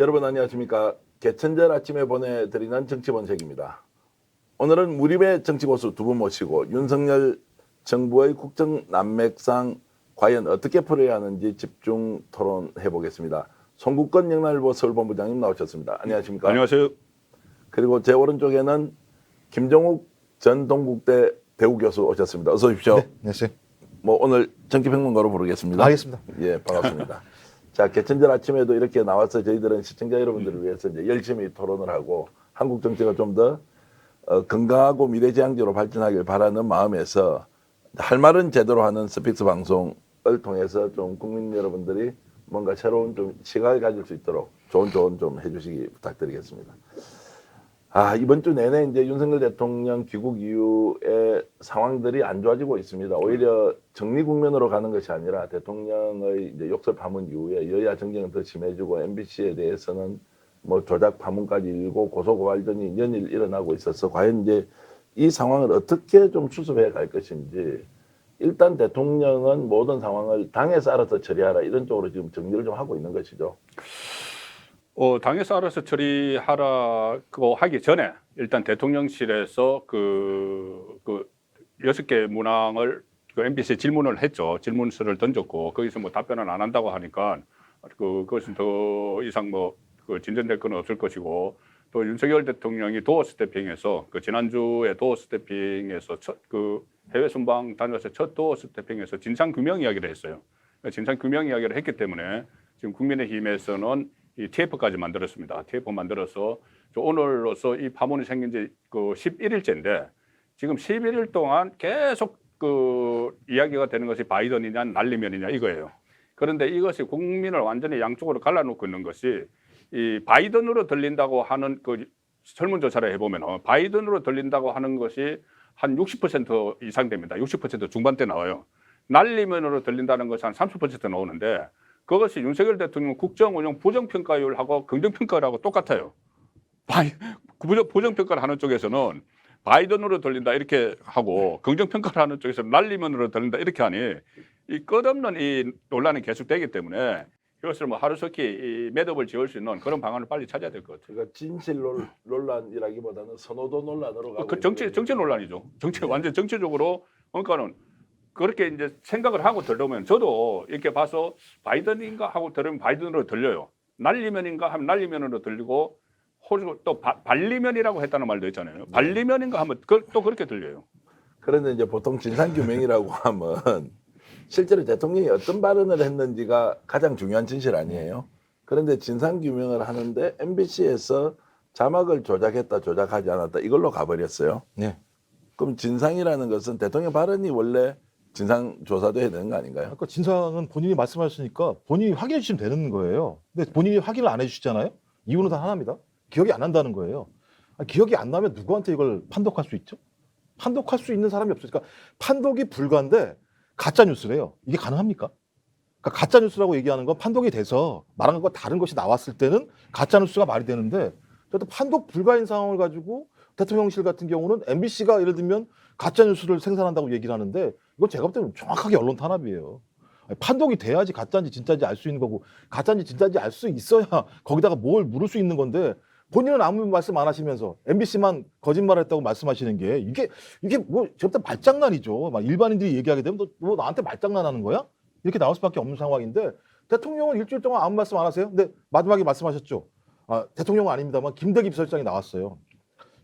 여러분 안녕하십니까. 개천절 아침에 보내드리는 정치본색입니다. 오늘은 무립의 정치고수 두 분 모시고 윤석열 정부의 국정난맥상 과연 어떻게 풀어야 하는지 집중 토론해 보겠습니다. 송국건 영남일보 서울본부장님 나오셨습니다. 안녕하십니까. 안녕하세요. 그리고 제 오른쪽에는 김종욱 전 동국대 대우교수 오셨습니다. 어서 오십시오. 네, 안녕하세요. 뭐 오늘 정치평론가로 부르겠습니다. 알겠습니다. 예, 반갑습니다. 자, 개천절 아침에도 이렇게 나와서 저희들은 시청자 여러분들을 위해서 이제 열심히 토론을 하고 한국 정치가 좀 더 건강하고 미래지향적으로 발전하길 바라는 마음에서 할 말은 제대로 하는 스픽스 방송을 통해서 좀 국민 여러분들이 뭔가 새로운 좀 시각을 가질 수 있도록 좋은 조언 좀 해주시기 부탁드리겠습니다. 이번 주 내내 이제 윤석열 대통령 귀국 이후에 상황들이 안 좋아지고 있습니다. 오히려 정리 국면으로 가는 것이 아니라 대통령의 이제 욕설 파문 이후에 여야 정쟁은 더 심해지고 MBC에 대해서는 뭐 조작 파문까지 일고 고소 고발전이 연일 일어나고 있어서 과연 이제 이 상황을 어떻게 좀 수습해 갈 것인지 일단 대통령은 모든 상황을 당에서 알아서 처리하라 이런 쪽으로 지금 정리를 좀 하고 있는 것이죠. 당에서 알아서 처리하라고 하기 전에 일단 대통령실에서 그 6개 문항을 MBC에 질문을 했죠. 질문서를 던졌고 거기서 뭐 답변을 안 한다고 하니까 그것은 더 이상 진전될 건 없을 것이고 또 윤석열 대통령이 도어 스태핑에서 지난주에 도어 스태핑에서 해외 순방 다녀와서 첫 도어 스태핑에서 진상 규명 이야기를 했어요. 진상 규명 이야기를 했기 때문에 지금 국민의힘에서는 이 TF까지 만들었습니다. TF 만들어서 오늘로서 이 파문이 생긴 지 11일째인데 지금 11일 동안 계속 이야기가 되는 것이 바이든이냐 날리면이냐 이거예요. 그런데 이것이 국민을 완전히 양쪽으로 갈라놓고 있는 것이 이 바이든으로 들린다고 하는 설문조사를 해보면 바이든으로 들린다고 하는 것이 한 60% 이상 됩니다. 60% 중반대 나와요. 날리면으로 들린다는 것이 한 30% 나오는데 그것이 윤석열 대통령 국정운영 부정평가율하고 긍정평가율하고 똑같아요. 부정평가를 하는 쪽에서는 바이든으로 들린다 이렇게 하고 긍정평가를 하는 쪽에서는 날리면으로 들린다 이렇게 하니 이 끝없는 이 논란이 계속되기 때문에 이것을 하루속히 이 매듭을 지을 수 있는 그런 방안을 빨리 찾아야 될 것 같아요. 그러니까 진실 논란이라기보다는 선호도 논란으로 가고 정치 논란이죠. 완전 정치적으로 그러니까는 그렇게 이제 생각을 하고 들으면 저도 이렇게 봐서 바이든인가 하고 들으면 바이든으로 들려요. 날리면인가 하면 날리면으로 들리고 또 발리면이라고 했다는 말도 있잖아요. 발리면인가 하면 또 그렇게 들려요. 그런데 이제 보통 진상규명이라고 하면 실제로 대통령이 어떤 발언을 했는지가 가장 중요한 진실 아니에요. 그런데 진상규명을 하는데 MBC에서 자막을 조작했다 조작하지 않았다 이걸로 가버렸어요. 네. 그럼 진상이라는 것은 대통령 발언이 원래 진상 조사도 해야 되는 거 아닌가요? 아까 진상은 본인이 말씀하셨으니까 본인이 확인해 주시면 되는 거예요. 근데 본인이 확인을 안 해주시잖아요. 이유는 다 하나입니다. 기억이 안 난다는 거예요. 기억이 안 나면 누구한테 이걸 판독할 수 있죠? 판독할 수 있는 사람이 없으니까 판독이 불가인데 가짜 뉴스래요. 이게 가능합니까? 그러니까 가짜 뉴스라고 얘기하는 건 판독이 돼서 말한 것과 다른 것이 나왔을 때는 가짜 뉴스가 말이 되는데 또 판독 불가인 상황을 가지고 대통령실 같은 경우는 MBC가 예를 들면 가짜 뉴스를 생산한다고 얘기를 하는데 이건 제가 볼 때는 정확하게 언론 탄압이에요. 판독이 돼야지 가짜인지 진짜인지 알 수 있는 거고 가짜인지 진짜인지 알 수 있어야 거기다가 뭘 물을 수 있는 건데 본인은 아무 말씀 안 하시면서 MBC만 거짓말했다고 말씀하시는 게 이게 뭐 제가 볼 때 말장난이죠. 막 일반인들이 얘기하게 되면 너 나한테 말장난하는 거야? 이렇게 나올 수밖에 없는 상황인데 대통령은 일주일 동안 아무 말씀 안 하세요. 근데 마지막에 말씀하셨죠. 대통령은 아닙니다만 김대기 비서실장이 나왔어요.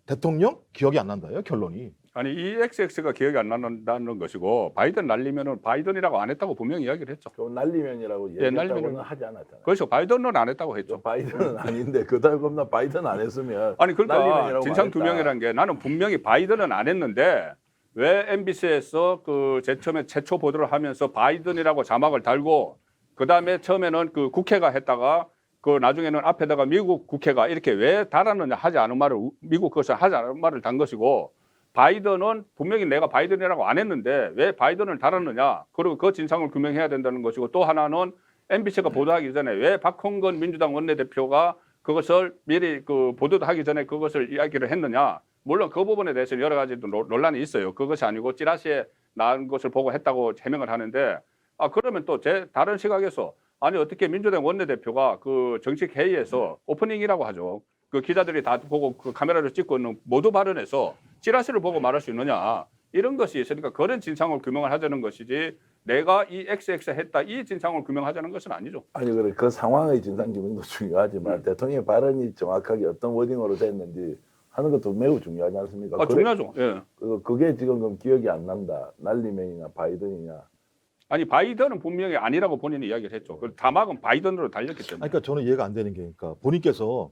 대통령 기억이 안 난다요 결론이. 아니 이 XX가 기억이 안 난다는 것이고 바이든 날리면은 바이든이라고 안 했다고 분명히 이야기를 했죠. 그 날리면이라고 얘기했다고는 하지 않았잖아요. 그렇죠. 바이든은 안 했다고 했죠. 바이든은 아닌데 그다음에 바이든 안 했으면 아니 그러니까 진상 말했다. 규명이라는 게 나는 분명히 바이든은 안 했는데 왜 MBC에서 제일 처음에 최초 보도를 하면서 바이든이라고 자막을 달고 그다음에 처음에는 국회가 했다가 나중에는 앞에다가 미국 국회가 이렇게 왜 달았느냐 하지 않은 말을 미국 것을 하지 않은 말을 단 것이고 바이든은 분명히 내가 바이든이라고 안 했는데 왜 바이든을 달았느냐 그리고 그 진상을 규명해야 된다는 것이고 또 하나는 MBC가 보도하기 전에 왜 박홍근 민주당 원내대표가 그것을 미리 보도도 하기 전에 그것을 이야기를 했느냐 물론 그 부분에 대해서 여러 가지 논란이 있어요. 그것이 아니고 찌라시에 나온 것을 보고 했다고 해명을 하는데 그러면 또 제 다른 시각에서 아니 어떻게 민주당 원내대표가 그 정책 회의에서 오프닝이라고 하죠. 그 기자들이 다 보고 그 카메라를 찍고 있는 모두 발언에서 찌라시를 보고 말할 수 있느냐 이런 것이 있으니까 그런 진상을 규명을 하자는 것이지 내가 이 XX 했다 이 진상을 규명하자는 것은 아니죠. 아니 그래 그 상황의 진상 규명도 중요하지만 대통령의 발언이 정확하게 어떤 워딩으로 됐는지 하는 것도 매우 중요하지 않습니까? 중요하죠. 예. 그게 지금 그럼 기억이 안 난다. 날리면이냐 바이든이냐. 아니 바이든은 분명히 아니라고 본인이 이야기를 했죠. 그 자막은 바이든으로 달렸기 때문에. 아니, 그러니까 저는 이해가 안 되는 게, 그러니까 본인께서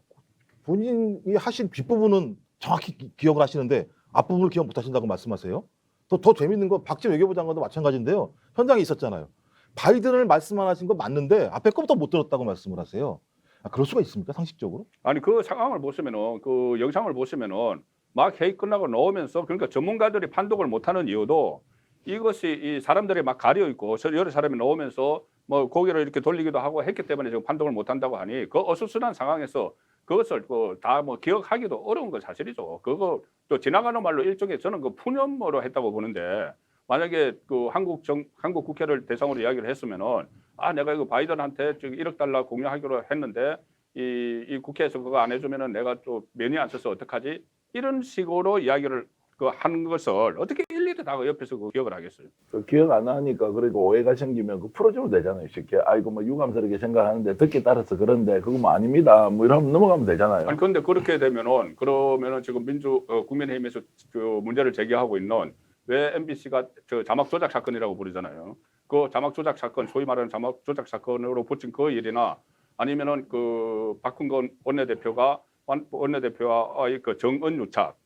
본인이 하신 뒷부분은 정확히 기억을 하시는데 앞부분을 기억 못 하신다고 말씀하세요? 더 재밌는 건 박지원 외교부 장관도 마찬가지인데요. 현장에 있었잖아요. 바이든을 말씀 안 하신 거 맞는데 앞에 거부터 못 들었다고 말씀을 하세요. 아, 그럴 수가 있습니까? 상식적으로? 아니 그 상황을 보시면은 그 영상을 보시면은 막 회의 끝나고 나오면서 그러니까 전문가들이 판독을 못하는 이유도 이것이 이 사람들이 막 가려 있고 여러 사람이 나오면서 뭐 고개를 이렇게 돌리기도 하고 했기 때문에 지금 판독을 못한다고 하니 그 어수선한 상황에서 그것을 그 다 뭐 기억하기도 어려운 건 사실이죠. 그거 또 지나가는 말로 일종의 저는 그 푸념으로 했다고 보는데 만약에 그 한국 국회를 대상으로 이야기를 했으면은 아 내가 이거 바이든한테 지금 1억 달러 공유하기로 했는데 이 국회에서 그거 안 해주면은 내가 또 면이 안 서서 어떡하지? 이런 식으로 이야기를 그 하는 것을 어떻게 일일이 다 옆에서 그 기억을 하겠어요? 그 기억 안 나니까 그리고 오해가 생기면 그 풀어주면 되잖아요. 쉽게 아이고 뭐 유감스럽게 생각하는데 듣기 따라서 그런데 그거 뭐 아닙니다. 뭐 이러면 넘어가면 되잖아요. 아니 그런데 그렇게 되면은 그러면은 지금 국민의힘에서 그 문제를 제기하고 있는 왜 MBC가 저 자막 조작 사건이라고 부르잖아요. 그 자막 조작 사건 소위 말하는 자막 조작 사건으로 붙인 그 일이나 아니면은 그 박홍근 원내대표와 그 정언 유착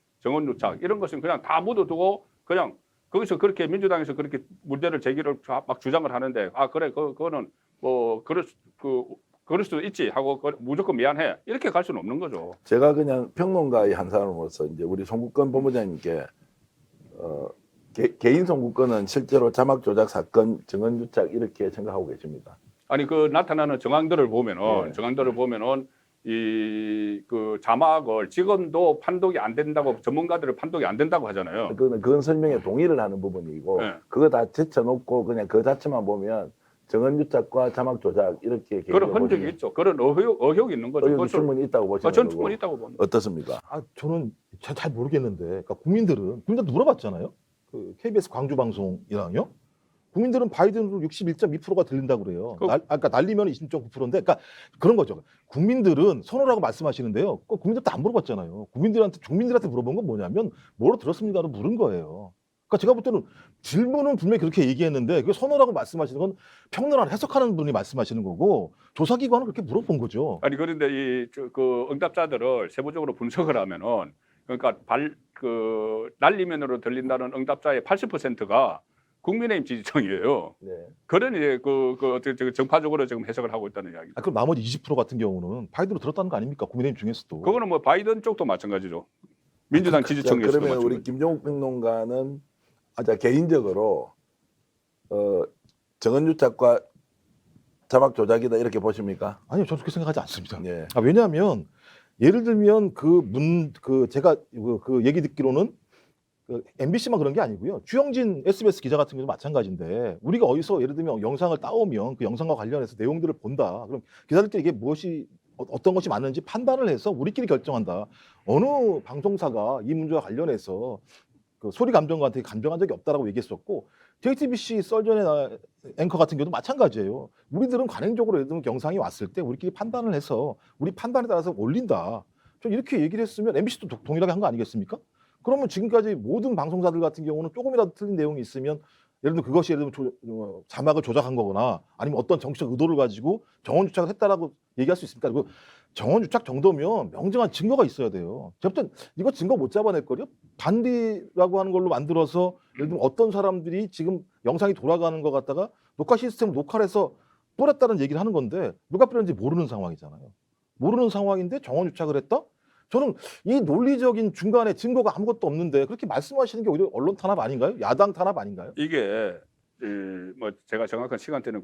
이런 것은 그냥 다 묻어두고 그냥 거기서 그렇게 민주당에서 그렇게 문제를 제기를 막 주장을 하는데 아 그래 그거는 뭐 그럴 수도 있지 하고 무조건 미안해 이렇게 갈 수는 없는 거죠. 제가 그냥 평론가의 한 사람으로서 이제 우리 송국건 본부장님께 개인 송국건은 실제로 자막 조작 사건 증언 유착 이렇게 생각하고 계십니다. 아니 그 나타나는 정황들을 보면은 네. 정황들을 보면은 이 그 자막을 지금도 판독이 안 된다고 전문가들을 판독이 안 된다고 하잖아요. 그건 설명에 동의를 하는 부분이고 네. 그거 다 제쳐놓고 그냥 그 자체만 보면 증언 유착과 자막 조작 이렇게 그런 흔적이 있죠. 그런 의혹이 있는 거죠. 의혹이 충분히 있다고 보시는 전 거고 충분히 있다고 봅니다. 어떻습니까? 아, 저는 잘 모르겠는데, 그러니까 국민들도 물어봤잖아요. 그 KBS 광주 방송이랑요. 국민들은 바이든으로 61.2%가 들린다고 그래요. 그러니까 날리면 20.9%인데, 그러니까 그런 거죠. 국민들은 선호라고 말씀하시는데요. 국민들도 안 물어봤잖아요. 국민들한테 물어본 건 뭐냐면 뭐로 들었습니까로 물은 거예요. 그러니까 제가 볼 때는 질문은 분명히 그렇게 얘기했는데 그 선호라고 말씀하시는 건 평론을 해석하는 분이 말씀하시는 거고 조사기관은 그렇게 물어본 거죠. 아니 그런데 그 응답자들을 세부적으로 분석을 하면은 그러니까 날리면으로 들린다는 응답자의 80%가 국민의힘 지지층이에요. 네. 그러니 어떻게 정파적으로 지금 해석을 하고 있다는 이야기죠. 아, 그럼 나머지 20% 같은 경우는 바이든으로 들었다는 거 아닙니까? 국민의힘 중에서도. 그거는 뭐 바이든 쪽도 마찬가지죠. 민주당 지지층에서도 그러면 우리 마찬가지. 김종욱 평론가는 개인적으로 증언 유착과 자막 조작이다 이렇게 보십니까? 아니요, 저는 그렇게 생각하지 않습니다. 예. 아, 왜냐하면 예를 들면 제가 그 얘기 듣기로는 그 MBC만 그런 게 아니고요. 주영진 SBS 기자 같은 경우도 마찬가지인데 우리가 어디서 예를 들면 영상을 따오면 그 영상과 관련해서 내용들을 본다. 그럼 기자들끼리 이게 어떤 것이 맞는지 판단을 해서 우리끼리 결정한다. 어느 방송사가 이 문제와 관련해서 그 소리 감정가한테 감정한 적이 없다라고 얘기했었고 JTBC 썰전의 앵커 같은 경우도 마찬가지예요. 우리들은 관행적으로 예를 들면 영상이 왔을 때 우리끼리 판단을 해서 우리 판단에 따라서 올린다. 저 이렇게 얘기를 했으면 MBC도 동일하게 한 거 아니겠습니까? 그러면 지금까지 모든 방송사들 같은 경우는 조금이라도 틀린 내용이 있으면 예를 들면 그것이 예를 들면 자막을 조작한 거거나 아니면 어떤 정치적 의도를 가지고 정원 유착을 했다라고 얘기할 수 있습니까? 그 정원 유착 정도면 명정한 증거가 있어야 돼요. 제가 볼 땐 이거 증거 못 잡아낼 거요. 반디라고 하는 걸로 만들어서 예를 들면 어떤 사람들이 지금 영상이 돌아가는 것 같다가 녹화 시스템을 녹화를 해서 뿌렸다는 얘기를 하는 건데 누가 뿌렸는지 모르는 상황이잖아요. 모르는 상황인데 정원 유착을 했다? 저는 이 논리적인 중간에 증거가 아무것도 없는데 그렇게 말씀하시는 게 오히려 언론 탄압 아닌가요? 야당 탄압 아닌가요? 이게 뭐 제가 정확한 시간대는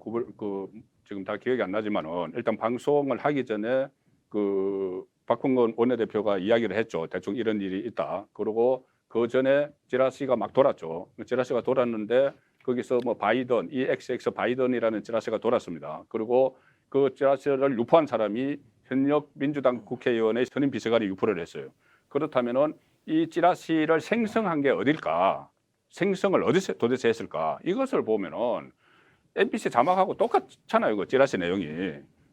지금 다 기억이 안 나지만은 일단 방송을 하기 전에 그 박홍근 원내대표가 이야기를 했죠. 대충 이런 일이 있다. 그리고 그 전에 찌라시가 막 돌았죠. 찌라시가 돌았는데 거기서 뭐 바이든, EXX 바이든이라는 찌라시가 돌았습니다. 그리고 그 찌라시를 유포한 사람이 현역 민주당 국회의원의 현임 비서관이 유포를 했어요. 그렇다면은 이 찌라시를 생성한 게 어딜까? 생성을 어디서 도대체 했을까? 이것을 보면은 MBC 자막하고 똑같잖아요. 그 찌라시 내용이.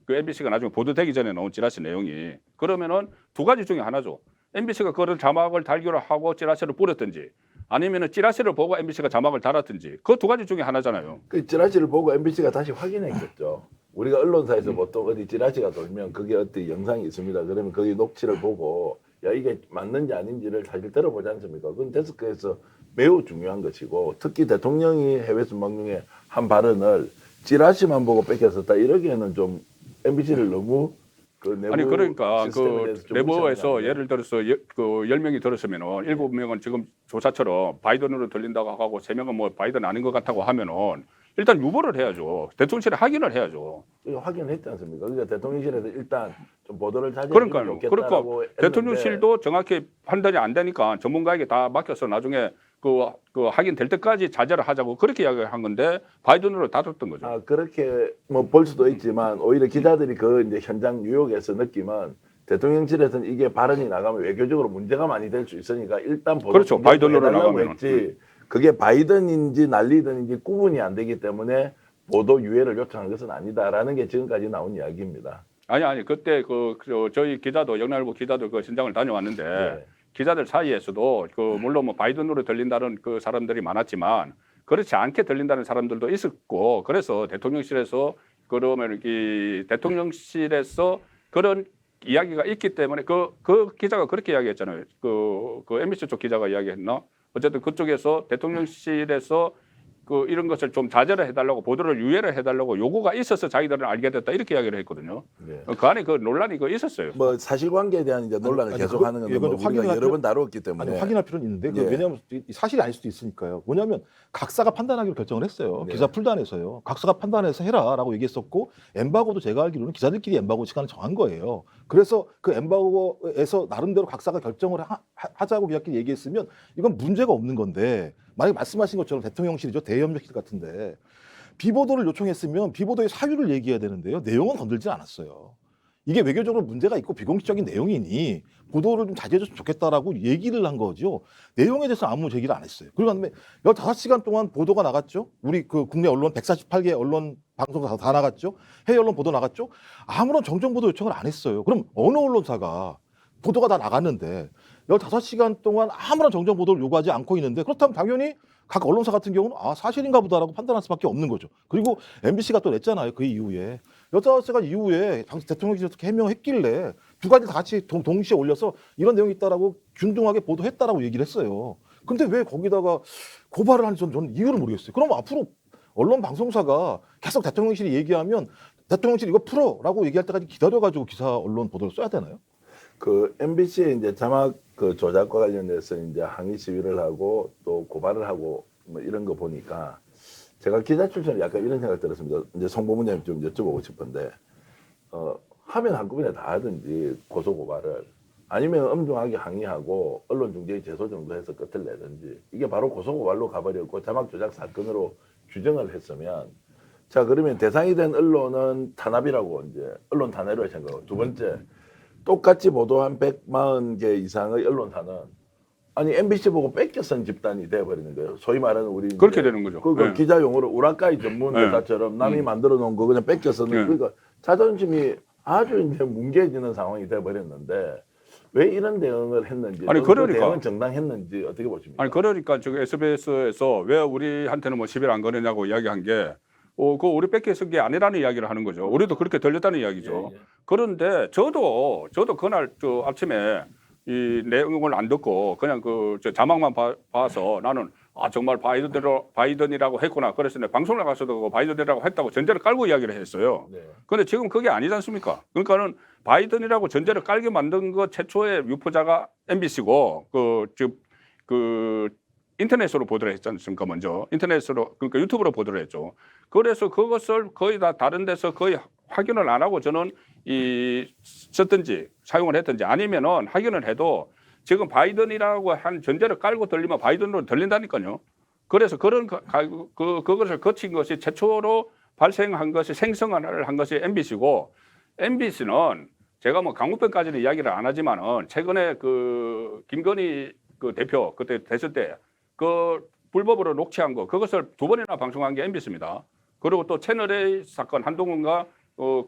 그 MBC가 나중에 보도되기 전에 나온 찌라시 내용이. 그러면은 두 가지 중에 하나죠. MBC가 그런 자막을 달기로 하고 찌라시를 뿌렸든지 아니면은 찌라시를 보고 MBC가 자막을 달았든지 그 두 가지 중에 하나잖아요. 그 찌라시를 보고 MBC가 다시 확인했겠죠. 우리가 언론사에서 보통 어디 찌라시가 돌면 그게 어떤 영상이 있습니다. 그러면 거기 녹취를 보고 야 이게 맞는지 아닌지를 사실 들어보지 않습니까? 그건 데스크에서 매우 중요한 것이고 특히 대통령이 해외 순방 중에 한 발언을 찌라시만 보고 뺏겼었다 이러기에는 좀 MBC를 너무 그 내부 아니 그러니까 시스템에 그 대해서 좀 내부에서 무시하는 거 예를 들어서 그 10명이 들었으면은 7명은 지금 조사처럼 바이든으로 들린다고 하고 3명은 뭐 바이든 아닌 것 같다고 하면은 일단 유보를 해야죠. 대통령실에 확인을 해야죠. 이거 확인했지 않습니까? 그러니까 대통령실에서 일단 좀 보도를 자제해 그러니까요. 주면 좋겠다라고 그러니까 했는데 대통령실도 정확히 판단이 안 되니까 전문가에게 다 맡겨서 나중에 그 확인될 때까지 자제를 하자고 그렇게 이야기한 건데 바이든으로 다뤘던 거죠. 아 그렇게 뭐 볼 수도 있지만 오히려 기자들이 그 이제 현장 뉴욕에서 느끼면 대통령실에서는 이게 발언이 나가면 외교적으로 문제가 많이 될 수 있으니까 일단 보도 그렇죠. 바이든으로 해달라고 나가면은. 했지 그게 바이든인지 난리든인지 구분이 안 되기 때문에 보도 유예를 요청한 것은 아니다라는 게 지금까지 나온 이야기입니다. 아니 그때 저희 기자도 영날보 기자도 그 현장을 다녀왔는데 예. 기자들 사이에서도 그 물론 뭐 바이든으로 들린다는 그 사람들이 많았지만 그렇지 않게 들린다는 사람들도 있었고 그래서 대통령실에서 그러면 이 대통령실에서 그런 이야기가 있기 때문에 그 기자가 그렇게 이야기했잖아요. 그 MBC 쪽 기자가 이야기했나? 어쨌든 그쪽에서 대통령실에서 그 이런 것을 좀 자제를 해달라고 보도를 유예를 해달라고 요구가 있어서 자기들은 알게 됐다 이렇게 이야기를 했거든요. 네. 그 안에 그 논란이 그 있었어요. 뭐 사실관계에 대한 이제 논란을 아니, 계속하는 건데 이건 뭐 우리가 확인할 여러 번 다뤘기 때문에 아니 확인할 필요는 있는데 그 예. 왜냐하면 사실이 아닐 수도 있으니까요. 뭐냐면 각사가 판단하기로 결정을 했어요. 네. 기자 풀단에서요. 각사가 판단해서 해라라고 얘기했었고 엠바고도 제가 알기로는 기자들끼리 엠바고 시간을 정한 거예요. 그래서 그 엠바고에서 나름대로 각사가 결정을 하자고 기자끼리 얘기했으면 이건 문제가 없는 건데 만약에 말씀하신 것처럼 대통령실이죠. 대협력실 같은데 비보도를 요청했으면 비보도의 사유를 얘기해야 되는데요. 내용은 건들지 않았어요. 이게 외교적으로 문제가 있고 비공식적인 내용이니 보도를 좀 자제해줬으면 좋겠다라고 얘기를 한 거죠. 내용에 대해서 아무 제기를 안 했어요. 그리고 그다음에 15시간 동안 보도가 나갔죠. 우리 그 국내 언론 148개 언론 방송사 다 나갔죠. 해외 언론 보도 나갔죠. 아무런 정정 보도 요청을 안 했어요. 그럼 어느 언론사가 보도가 다 나갔는데 15시간 동안 아무런 정정 보도를 요구하지 않고 있는데 그렇다면 당연히 각 언론사 같은 경우는 아 사실인가 보다라고 판단할 수밖에 없는 거죠. 그리고 MBC가 또 냈잖아요. 그 이후에 15시간 이후에 당시 대통령실에서 해명했길래 두 가지 다 같이 동시에 올려서 이런 내용이 있다라고 균등하게 보도했다라고 얘기를 했어요. 근데 왜 거기다가 고발을 하는지 저는 이유를 모르겠어요. 그럼 앞으로 언론 방송사가 계속 대통령실이 얘기하면 대통령실 이거 풀어라고 얘기할 때까지 기다려가지고 기사 언론 보도를 써야 되나요? 그 MBC의 이제 자막 그 조작과 관련해서 이제 항의 시위를 하고 또 고발을 하고 뭐 이런 거 보니까 제가 기자 출신으로 약간 이런 생각 들었습니다. 이제 송보문장님 좀 여쭤보고 싶은데 하면 한꺼번에 다 하든지 고소 고발을 아니면 엄중하게 항의하고 언론중재위 제소 정도 해서 끝을 내든지 이게 바로 고소 고발로 가버렸고 자막 조작 사건으로 규정을 했으면 자 그러면 대상이 된 언론은 탄압이라고 이제 언론 탄압을 생각하고 두 번째 똑같이 보도한 140개 이상의 언론사는 아니 MBC 보고 뺏겨 쓴 집단이 돼버리는 거예요. 소위 말하는 우리 그렇게 이제 되는 거죠. 그 네. 기자 용어로 우라카이 전문 네. 회사처럼 남이 만들어 놓은 거 그냥 뺏겨 쓰는 네. 그러니까 자존심이 아주 이제 뭉개지는 상황이 돼버렸는데 왜 이런 대응을 했는지 아니, 또 그러니까. 그 대응은 정당했는지 어떻게 보십니까? 아니 그러니까 저기 SBS에서 왜 우리한테는 뭐 시비를 안 거느냐고 이야기한 게 그 우리 뺏겨 쓴 게 아니라는 이야기를 하는 거죠. 우리도 그렇게 들렸다는 이야기죠. 예, 예. 그런데 저도 그날 저 아침에 이 내용을 안 듣고 그냥 저 자막만 봐서 나는 아 정말 바이든이라고 했구나. 그래서 내가 방송 나가서도 바이든이라고 했다고 전제를 깔고 이야기를 했어요. 네. 그런데 지금 그게 아니지 않습니까? 그러니까는 바이든이라고 전제를 깔게 만든 거 최초의 유포자가 MBC고 그 인터넷으로 보도를 했지 않습니까? 먼저 인터넷으로 그러니까 유튜브로 보도를 했죠. 그래서 그것을 거의 다 다른 데서 거의 확인을 안 하고 저는 썼든지 사용을 했든지 아니면은 확인을 해도 지금 바이든이라고 한 전제를 깔고 들리면 바이든으로 들린다니까요. 그래서 그런 그것을 거친 것이 최초로 발생한 것이 생성을 한 것이 MBC고 MBC는 제가 뭐 강우병까지는 이야기를 안 하지만은 최근에 그 김건희 그 대표 그때 됐을 때 그 불법으로 녹취한 거 그것을 2번이나 방송한 게 MBC입니다. 그리고 또 채널A 사건 한동훈과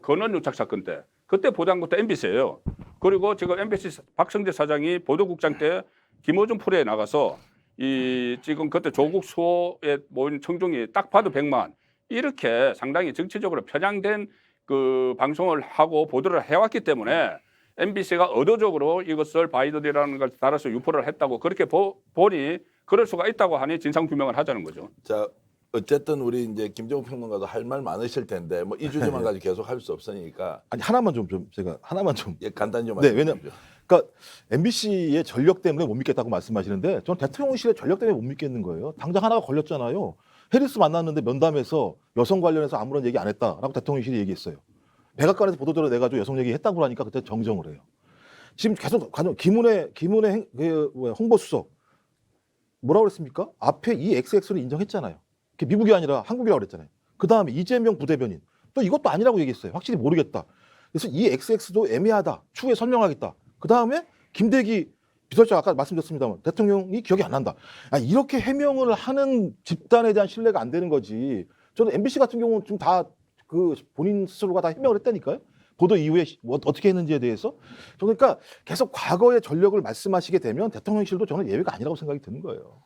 건원 유착 사건 때 그때 보도한 것도 MBC예요. 그리고 지금 MBC 박성재 사장이 보도국장 때 김어준 프로에 나가서 이 지금 그때 조국 수호에 모인 청중이 딱 봐도 100만 이렇게 상당히 정치적으로 편향된 그 방송을 하고 보도를 해왔기 때문에 MBC가 의도적으로 이것을 바이든이라는 걸 따라서 유포를 했다고 그렇게 보니 그럴 수가 있다고 하니 진상 규명을 하자는 거죠. 자, 어쨌든 우리 이제 김정우 평론가도 할 말 많으실 텐데 뭐 이 주제만 가지고 계속 할 수 없으니까 아니 하나만 좀 제가 하나만 좀. 예, 간단히 좀 네, 말씀해 왜냐면 그러니까 MBC의 전력 때문에 못 믿겠다고 말씀하시는데 저는 대통령실의 전력 때문에 못 믿겠는 거예요. 당장 하나가 걸렸잖아요. 해리스 만났는데 면담에서 여성 관련해서 아무런 얘기 안 했다라고 대통령실이 얘기했어요. 백악관에서 보도자료 내가지고 여성 얘기했다고 하니까 그때 정정을 해요. 지금 계속 김은혜 홍보수석 뭐라고 그랬습니까? 앞에 이 XX를 인정했잖아요. 그게 미국이 아니라 한국이라고 그랬잖아요. 그 다음에 이재명 부대변인 또 이것도 아니라고 얘기했어요. 확실히 모르겠다. 그래서 이 XX도 애매하다. 추후에 설명하겠다. 그 다음에 김대기 비서실장 아까 말씀드렸습니다만 대통령이 기억이 안 난다. 이렇게 해명을 하는 집단에 대한 신뢰가 안 되는 거지. 저는 MBC 같은 경우는 지금 다 그 본인 스스로가 다 해명을 했다니까요. 보도 이후에 뭐 어떻게 했는지에 대해서. 그러니까 계속 과거의 전력을 말씀하시게 되면 대통령실도 저는 예외가 아니라고 생각이 드는 거예요.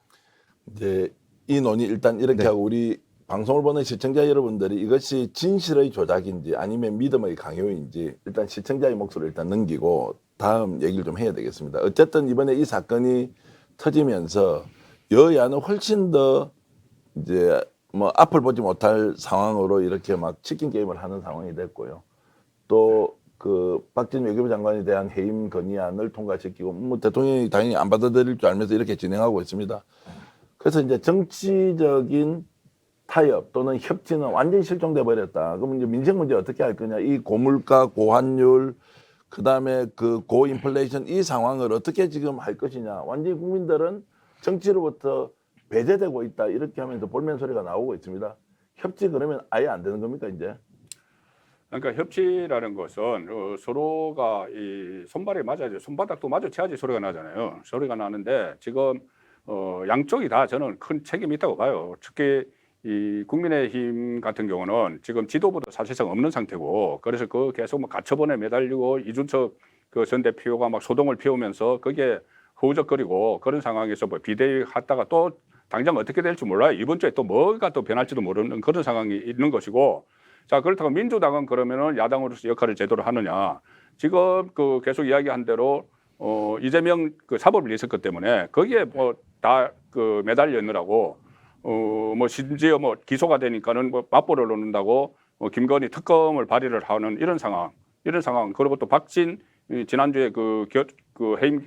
이제 이 논의 일단 이렇게 네. 하고 우리 방송을 보는 시청자 여러분들이 이것이 진실의 조작인지 아니면 믿음의 강요인지 일단 시청자의 목소리를 일단 넘기고 다음 얘기를 좀 해야 되겠습니다. 어쨌든 이번에 이 사건이 터지면서 여야는 훨씬 더 이제 뭐 앞을 보지 못할 상황으로 이렇게 막 치킨 게임을 하는 상황이 됐고요. 또 그 박진 외교부 장관에 대한 해임 건의안을 통과시키고 뭐 대통령이 당연히 안 받아들일 줄 알면서 이렇게 진행하고 있습니다. 그래서 이제 정치적인 타협 또는 협치는 완전히 실종돼 버렸다. 그러면 이제 민생 문제 어떻게 할 거냐? 이 고물가, 고환율, 그다음에 그 고인플레이션 이 상황을 어떻게 지금 할 것이냐? 완전히 국민들은 정치로부터 배제되고 있다. 이렇게 하면서 볼멘 소리가 나오고 있습니다. 협치 그러면 아예 안 되는 겁니까 이제? 그러니까 협치라는 것은 서로가 이 손발이 맞아야지 손바닥도 마주쳐야지 소리가 나잖아요. 소리가 나는데 지금 양쪽이 다 저는 큰 책임이 있다고 봐요. 특히 이 국민의힘 같은 경우는 지금 지도부도 사실상 없는 상태고 그래서 그 계속 뭐 가처분에 매달리고 이준석 그 전 대표가 막 소동을 피우면서 그게 허우적거리고 그런 상황에서 뭐 비대위 하다가 또 당장 어떻게 될지 몰라요. 이번 주에 또 뭐가 또 변할지도 모르는 그런 상황이 있는 것이고 자 그렇다고 민주당은 그러면은 야당으로서 역할을 제대로 하느냐 지금 그 계속 이야기한 대로 이재명 그 사법 리스크 때문에 거기에 뭐 다 그 매달려 있느라고 뭐 심지어 뭐 기소가 되니까는 뭐 맞보를 놓는다고 김건희 특검을 발의를 하는 이런 상황 그리고 또 박진 지난주에 그 해임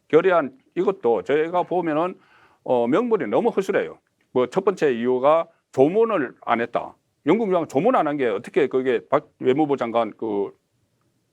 결의안 이것도 저희가 보면은 명분이 너무 허술해요. 뭐 첫 번째 이유가 조문을 안 했다. 영국 유황 조문 안 한 게 어떻게 그게 박 외무부 장관 그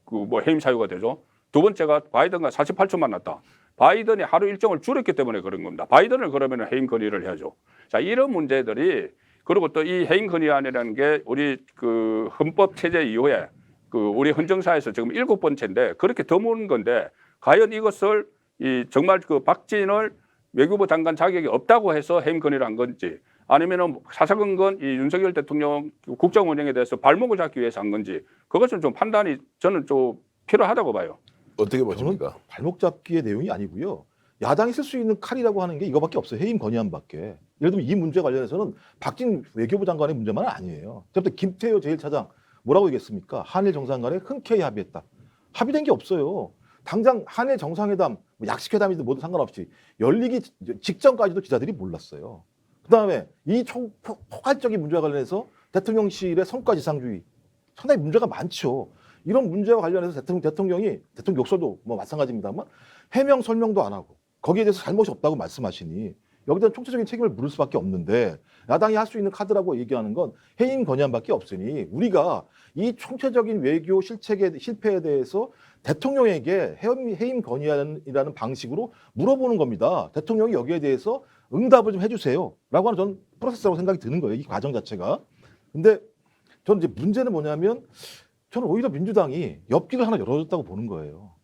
뭐 해임 사유가 되죠? 두 번째가 바이든과 48초 만났다. 바이든이 하루 일정을 줄였기 때문에 그런 겁니다. 바이든을 그러면 해임 건의를 해야죠. 자, 이런 문제들이 그리고 또 이 해임 건의안이라는 게 우리 그 헌법 체제 이후에 그 우리 헌정사에서 지금 7번째인데 그렇게 드문 건데 과연 이것을 이 정말 그 박진을 외교부 장관 자격이 없다고 해서 해임 건의를 한 건지 아니면은 사사건건 이 윤석열 대통령 국정 운영에 대해서 발목을 잡기 위해서 한 건지 그것은 좀 판단이 저는 좀 필요하다고 봐요. 어떻게 저는 보십니까? 발목 잡기의 내용이 아니고요. 야당이 쓸 수 있는 칼이라고 하는 게 이거밖에 없어요. 해임 건의안밖에. 예를 들면 이 문제 관련해서는 박진 외교부 장관의 문제만은 아니에요. 그때 김태효 제1차장 뭐라고 얘기했습니까? 한일 정상간에 흔쾌히 합의했다. 합의된 게 없어요. 당장 한일 정상회담, 뭐 약식회담이든 뭐든 상관없이 열리기 직전까지도 기자들이 몰랐어요. 그다음에 이 포괄적인 문제와 관련해서 대통령실의 성과지상주의 상당히 문제가 많죠. 이런 문제와 관련해서 대통령 욕설도 뭐 마찬가지입니다만 해명 설명도 안 하고 거기에 대해서 잘못이 없다고 말씀하시니 여기다 총체적인 책임을 물을 수밖에 없는데 야당이 할 수 있는 카드라고 얘기하는 건 해임 건의안밖에 없으니 우리가 이 총체적인 외교 실패에 대해서 대통령에게 해임 건의안이라는 방식으로 물어보는 겁니다. 대통령이 여기에 대해서 응답을 좀 해주세요라고 하는 저는 프로세스라고 생각이 드는 거예요. 이 과정 자체가. 근데 저는 이제 문제는 뭐냐면 저는 오히려 민주당이 옆길을 하나 열어줬다고 보는 거예요.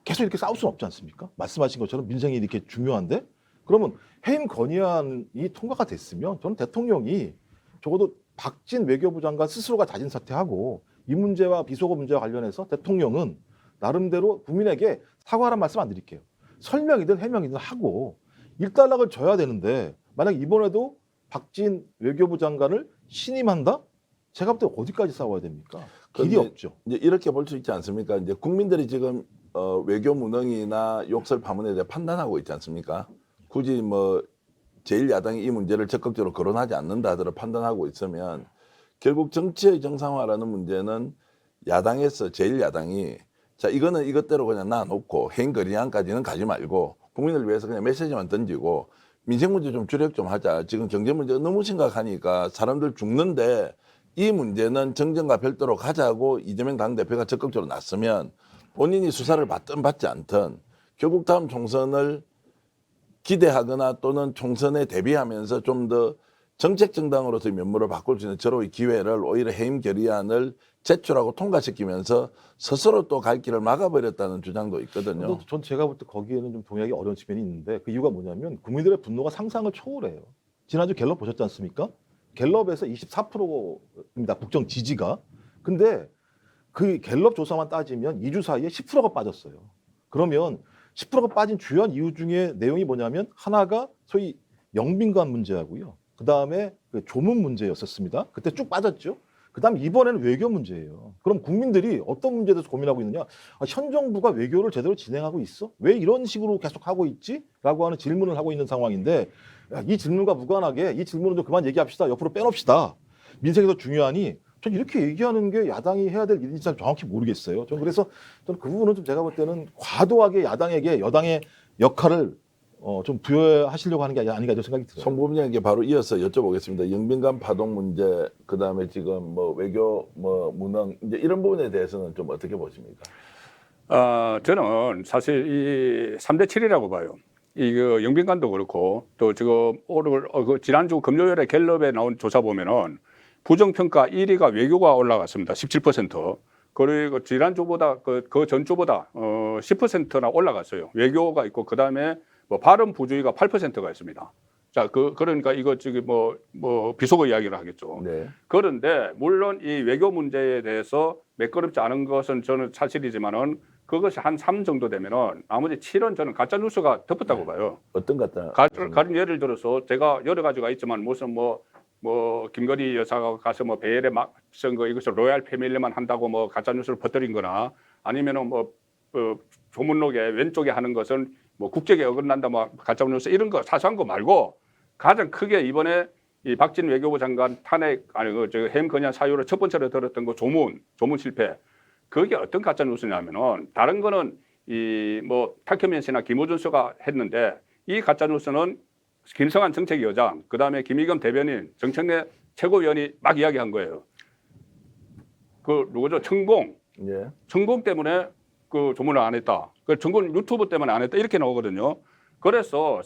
계속 이렇게 싸울 수는 없지 않습니까? 말씀하신 것처럼 민생이 이렇게 중요한데 그러면 해임 건의안이 통과가 됐으면 저는 대통령이 적어도 박진 외교부 장관 스스로가 자진 사퇴하고 이 문제와 비속어 문제와 관련해서 대통령은 나름대로 국민에게 사과하라는 말씀 안 드릴게요. 설명이든 해명이든 하고 일단락을 줘야 되는데 만약 이번에도 박진 외교부 장관을 신임한다? 제가 볼 때 어디까지 싸워야 됩니까? 길이 근데 없죠. 이제 이렇게 볼 수 있지 않습니까? 이제 국민들이 지금 외교 무능이나 욕설 파문에 대해 판단하고 있지 않습니까? 굳이 뭐 제1야당이 이 문제를 적극적으로 거론하지 않는다 하더라도 판단하고 있으면 결국 정치의 정상화라는 문제는 야당에서 제1야당이 자 이거는 이것대로 그냥 놔놓고 해임 건의안까지는 가지 말고 국민을 위해서 그냥 메시지만 던지고 민생 문제 좀 주력 좀 하자. 지금 경제 문제가 너무 심각하니까 사람들 죽는데 이 문제는 정쟁과 별도로 가자고 이재명 당대표가 적극적으로 나서면 본인이 수사를 받든 받지 않든 결국 다음 총선을 기대하거나 또는 총선에 대비하면서 좀 더 정책 정당으로서의 면모를 바꿀 수 있는 저로의 기회를 오히려 해임 결의안을 제출하고 통과시키면서 스스로 또 갈 길을 막아버렸다는 주장도 있거든요. 전 제가 볼 때 거기에는 좀 동의하기 어려운 측면이 있는데 그 이유가 뭐냐면 국민들의 분노가 상상을 초월해요. 지난주 갤럽 보셨지 않습니까? 갤럽에서 24%입니다. 국정 지지가. 근데 그 갤럽 조사만 따지면 2주 사이에 10%가 빠졌어요. 그러면 10%가 빠진 주요한 이유 중에 내용이 뭐냐면 하나가 소위 영빈관 문제하고요. 그다음에 그 조문 문제였었습니다. 그때 쭉 빠졌죠. 그다음 이번에는 외교 문제예요. 그럼 국민들이 어떤 문제에 대해서 고민하고 있느냐? 현 정부가 외교를 제대로 진행하고 있어? 왜 이런 식으로 계속 하고 있지? 라고 하는 질문을 하고 있는 상황인데 이 질문과 무관하게 이 질문은 좀 그만 얘기합시다. 옆으로 빼놓읍시다. 민생이 더 중요하니 전 이렇게 얘기하는 게 야당이 해야 될 일인지 잘 정확히 모르겠어요. 저는 그래서 저는 그 부분은 좀 제가 볼 때는 과도하게 야당에게 여당의 역할을 좀 부여하시려고 하는 게 아닌가 이런 생각이 들어요. 송 부부장에게 바로 이어서 여쭤보겠습니다. 영빈관 파동 문제, 그 다음에 지금 뭐 외교 뭐 무능 이제 이런 부분에 대해서는 좀 어떻게 보십니까? 저는 사실 이 3대 7이라고 봐요. 이거 영빈관도 그렇고 또 지금 오늘 그 지난주 금요일에 갤럽에 나온 조사 보면은 부정평가 1위가 외교가 올라갔습니다. 17%. 그리고 지난주보다 그 전주보다 10%나 올라갔어요. 외교가 있고 그다음에 뭐 발언 부주의가 8%가 있습니다. 자, 그러니까 이거 지금 뭐 비속어 이야기를 하겠죠. 네. 그런데 물론 이 외교 문제에 대해서 매끄럽지 않은 것은 저는 사실이지만은 그것이 한 3 정도 되면은 나머지 7은 저는 가짜 뉴스가 덮었다고 봐요. 어떤 것 같다? 가령 예를 들어서 제가 여러 가지가 있지만 무슨 뭐 김건희 여사가 가서 뭐 배열에 막 쓴 거 이것을 로얄 패밀리만 한다고 뭐 가짜 뉴스를 퍼뜨린 거나 아니면은 뭐 조문록에 왼쪽에 하는 것은 뭐 국적에 어긋난다 뭐 가짜 뉴스 이런 거 사소한 거 말고 가장 크게 이번에 이 박진 외교부 장관 탄핵 아니 해임 건의안 사유로 첫 번째로 들었던 거 조문 실패. 그게 어떤 가짜 뉴스냐면은 다른 거는 이 뭐 탁현민 씨나 김호준 씨가 했는데 이 가짜 뉴스는 김성한 정책위원장, 그다음에 김의겸 대변인, 정청래 최고위원이 막 이야기한 거예요. 그 누구죠? 천공. 예. 천공 때문에 그 조문을 안 했다. 그 천공 유튜브 때문에 안 했다. 이렇게 나오거든요. 그래서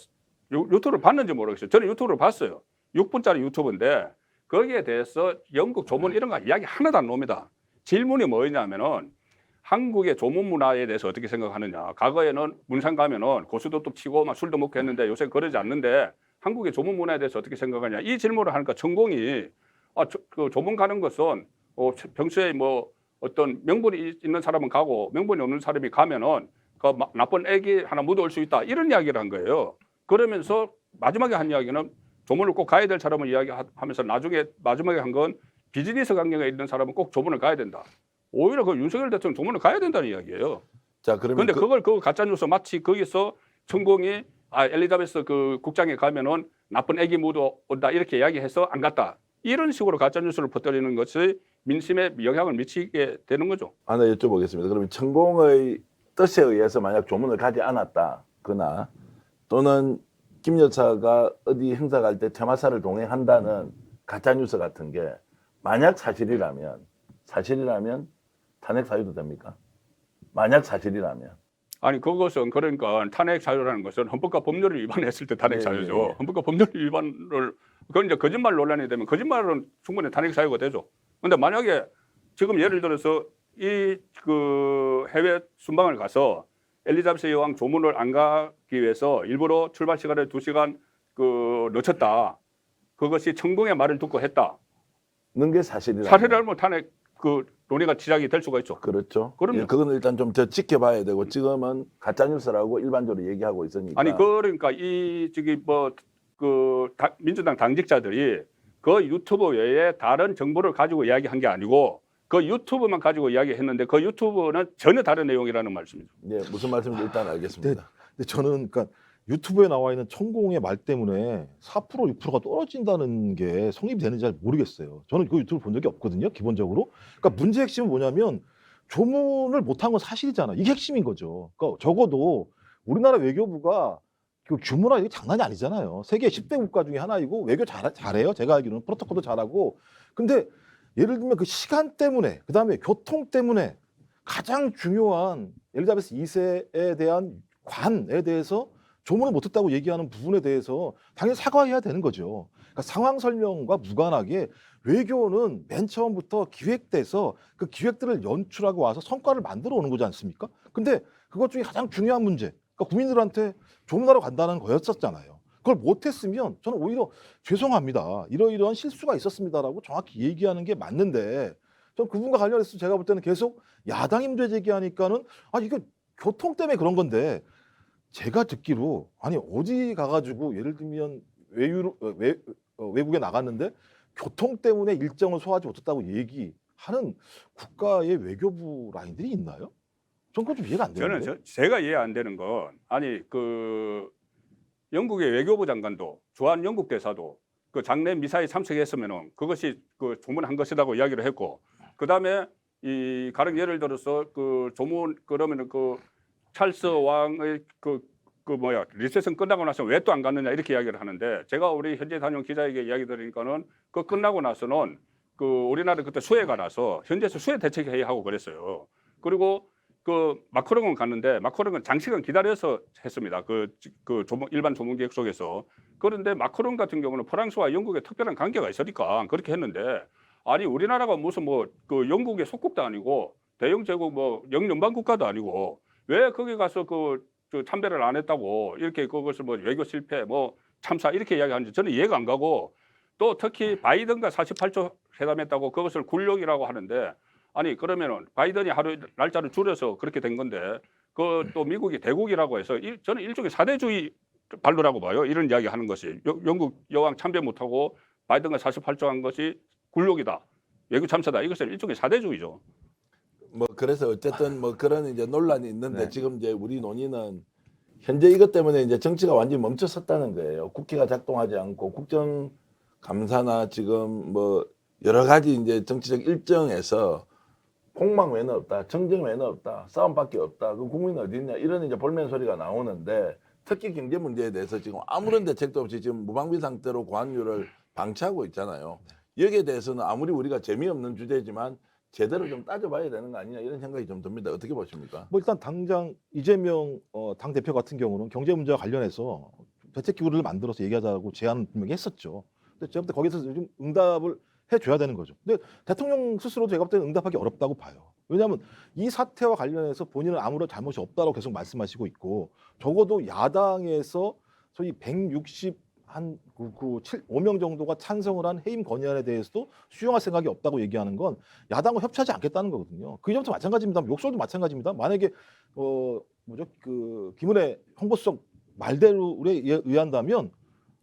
유튜브를 봤는지 모르겠어요. 저는 유튜브를 봤어요. 6분짜리 유튜브인데 거기에 대해서 영국 조문 이런 거 이야기 하나도 안 나옵니다. 질문이 뭐였냐면은 한국의 조문 문화에 대해서 어떻게 생각하느냐. 과거에는 문상 가면은 고수도둑 치고 막 술도 먹고 했는데 요새 그러지 않는데 한국의 조문 문화에 대해서 어떻게 생각하냐. 이 질문을 하니까 천공이 그 조문 가는 것은 평소에 뭐 어떤 명분이 있는 사람은 가고 명분이 없는 사람이 가면은 그 나쁜 애기 하나 묻어올 수 있다. 이런 이야기를 한 거예요. 그러면서 마지막에 한 이야기는 조문을 꼭 가야 될 사람을 이야기하면서 나중에 마지막에 한 건 비즈니스 관계가 있는 사람은 꼭 조문을 가야 된다. 오히려 그 윤석열 대통령 조문을 가야 된다는 이야기예요. 자, 그러면 그런데 그걸 가짜 뉴스 마치 거기서 천공이 엘리자베스 그 국장에 가면은 나쁜 애기 묻어 온다 이렇게 이야기해서 안 갔다. 이런 식으로 가짜 뉴스를 퍼뜨리는 것이 민심에 영향을 미치게 되는 거죠. 하나 여쭤보겠습니다. 그러면 천공의 뜻에 의해서 만약 조문을 가지 않았다거나 또는 김 여사가 어디 행사 갈 때 테마사를 동행한다는 가짜 뉴스 같은 게 만약 사실이라면 탄핵 사유도 됩니까? 만약 사실이라면. 아니 그것은 그러니까 탄핵 사유라는 것은 헌법과 법률을 위반했을 때 탄핵 네, 사유죠. 네, 네. 헌법과 법률 위반을 그건 이제 거짓말 논란이 되면 거짓말은 충분히 탄핵 사유가 되죠. 그런데 만약에 지금 예를 들어서 이 그 해외 순방을 가서 엘리자베스 여왕 조문을 안 가기 위해서 일부러 출발 시간을 2시간 그 늦췄다. 그것이 청궁의 말을 듣고 했다. 는 게 사실이라면. 사실이라면 탄핵 그 논의가 시작이 될 수가 있죠. 그렇죠. 그럼요. 예, 그건 일단 좀 더 지켜봐야 되고 지금은 가짜 뉴스라고 일반적으로 얘기하고 있으니까. 아니 그러니까 이 저기 뭐 그 민주당 당직자들이 그 유튜브 외에 다른 정보를 가지고 이야기한 게 아니고 그 유튜브만 가지고 이야기했는데 그 유튜브는 전혀 다른 내용이라는 말씀이죠. 예, 무슨 말씀인지 일단 알겠습니다. 근데 저는 그러니까 유튜브에 나와 있는 천공의 말 때문에 4% 6%가 떨어진다는 게 성립이 되는지 잘 모르겠어요. 저는 그 유튜브 본 적이 없거든요, 기본적으로. 그러니까 문제 핵심은 뭐냐면 조문을 못한 건 사실이잖아. 이게 핵심인 거죠. 그러니까 적어도 우리나라 외교부가 그 규모나 이게 장난이 아니잖아요. 세계 10대 국가 중에 하나이고 외교 잘해요. 제가 알기로는 프로토콜도 잘하고. 근데 예를 들면 그 시간 때문에 그다음에 교통 때문에 가장 중요한 엘리자베스 2세에 대한 관에 대해서 조문을 못했다고 얘기하는 부분에 대해서 당연히 사과해야 되는 거죠. 그러니까 상황 설명과 무관하게 외교는 맨 처음부터 기획돼서 그 기획들을 연출하고 와서 성과를 만들어 오는 거지 않습니까? 근데 그것 중에 가장 중요한 문제, 그러니까 국민들한테 조문하러 간다는 거였었잖아요. 그걸 못했으면 저는 오히려 죄송합니다. 이러이러한 실수가 있었습니다라고 정확히 얘기하는 게 맞는데 전 그분과 관련해서 제가 볼 때는 계속 야당이 문제 제기하니까는 아 이거 교통 때문에 그런 건데 제가 듣기로 아니 어디 가가지고 예를 들면 외국에 나갔는데 교통 때문에 일정을 소화하지 못했다고 얘기하는 국가의 외교부 라인들이 있나요? 전 그건 좀 이해가 안 되는데. 저는 제가 이해 안 되는 건 아니 그 영국의 외교부 장관도 주한 영국 대사도 그 장내 미사에 참석했으면은 그것이 그 조문한 것이라고 이야기를 했고 그 다음에 이 가령 예를 들어서 그 조문 그러면은 그 찰스 왕의 그 뭐야 리셉션 끝나고 나서 왜 또 안 갔느냐 이렇게 이야기를 하는데 제가 우리 현재 다녀온 기자에게 이야기 드리니까는 그 끝나고 나서는 그 우리나라 그때 수해가 나서 현지에서 수해 대책 회의하고 그랬어요. 그리고 그 마크롱은 갔는데 마크롱은 장시간 기다려서 했습니다. 그 일반 조문 계획 속에서. 그런데 마크롱 같은 경우는 프랑스와 영국의 특별한 관계가 있으니까 그렇게 했는데 아니 우리나라가 무슨 뭐 그 영국의 속국도 아니고 대영 제국 뭐 영연방 국가도 아니고 왜 거기 가서 그 참배를 안 했다고 이렇게 그것을 뭐 외교 실패 뭐 참사 이렇게 이야기하는지 저는 이해가 안 가고 또 특히 바이든과 48초 회담했다고 그것을 굴욕이라고 하는데 아니 그러면은 바이든이 하루 날짜를 줄여서 그렇게 된 건데 그 또 미국이 대국이라고 해서 저는 일종의 사대주의 발로라고 봐요. 이런 이야기 하는 것이 영국 여왕 참배 못하고 바이든과 48초 한 것이 굴욕이다. 외교 참사다. 이것은 일종의 사대주의죠. 뭐 그래서 어쨌든 뭐 그런 이제 논란이 있는데 네. 지금 이제 우리 논의는 현재 이것 때문에 이제 정치가 완전히 멈춰섰다는 거예요. 국회가 작동하지 않고 국정감사나 지금 뭐 여러 가지 이제 정치적 일정에서 폭망 외는 없다, 정쟁 외는 없다, 싸움밖에 없다. 그 국민 어디 있냐 이런 이제 볼멘 소리가 나오는데 특히 경제 문제에 대해서 지금 아무런 대책도 없이 지금 무방비 상태로 고환율을 방치하고 있잖아요. 여기에 대해서는 아무리 우리가 재미없는 주제지만 제대로 좀 따져봐야 되는 거 아니냐 이런 생각이 좀 듭니다. 어떻게 보십니까? 뭐 일단 당장 이재명 당 대표 같은 경우는 경제 문제와 관련해서 대책 기구를 만들어서 얘기하자고 제안을 분명히 했었죠. 근데 제가 볼 때 거기서 좀 응답을 해줘야 되는 거죠. 근데 대통령 스스로도 제가 볼 때는 응답하기 어렵다고 봐요. 왜냐하면 이 사태와 관련해서 본인은 아무런 잘못이 없다고 계속 말씀하시고 있고 적어도 야당에서 소위 5명 정도가 찬성을 한 해임 건의안에 대해서도 수용할 생각이 없다고 얘기하는 건 야당과 협치하지 않겠다는 거거든요. 그 점도 마찬가지입니다. 욕설도 마찬가지입니다. 만약에 그 김은혜 홍보수석 말대로에 의한다면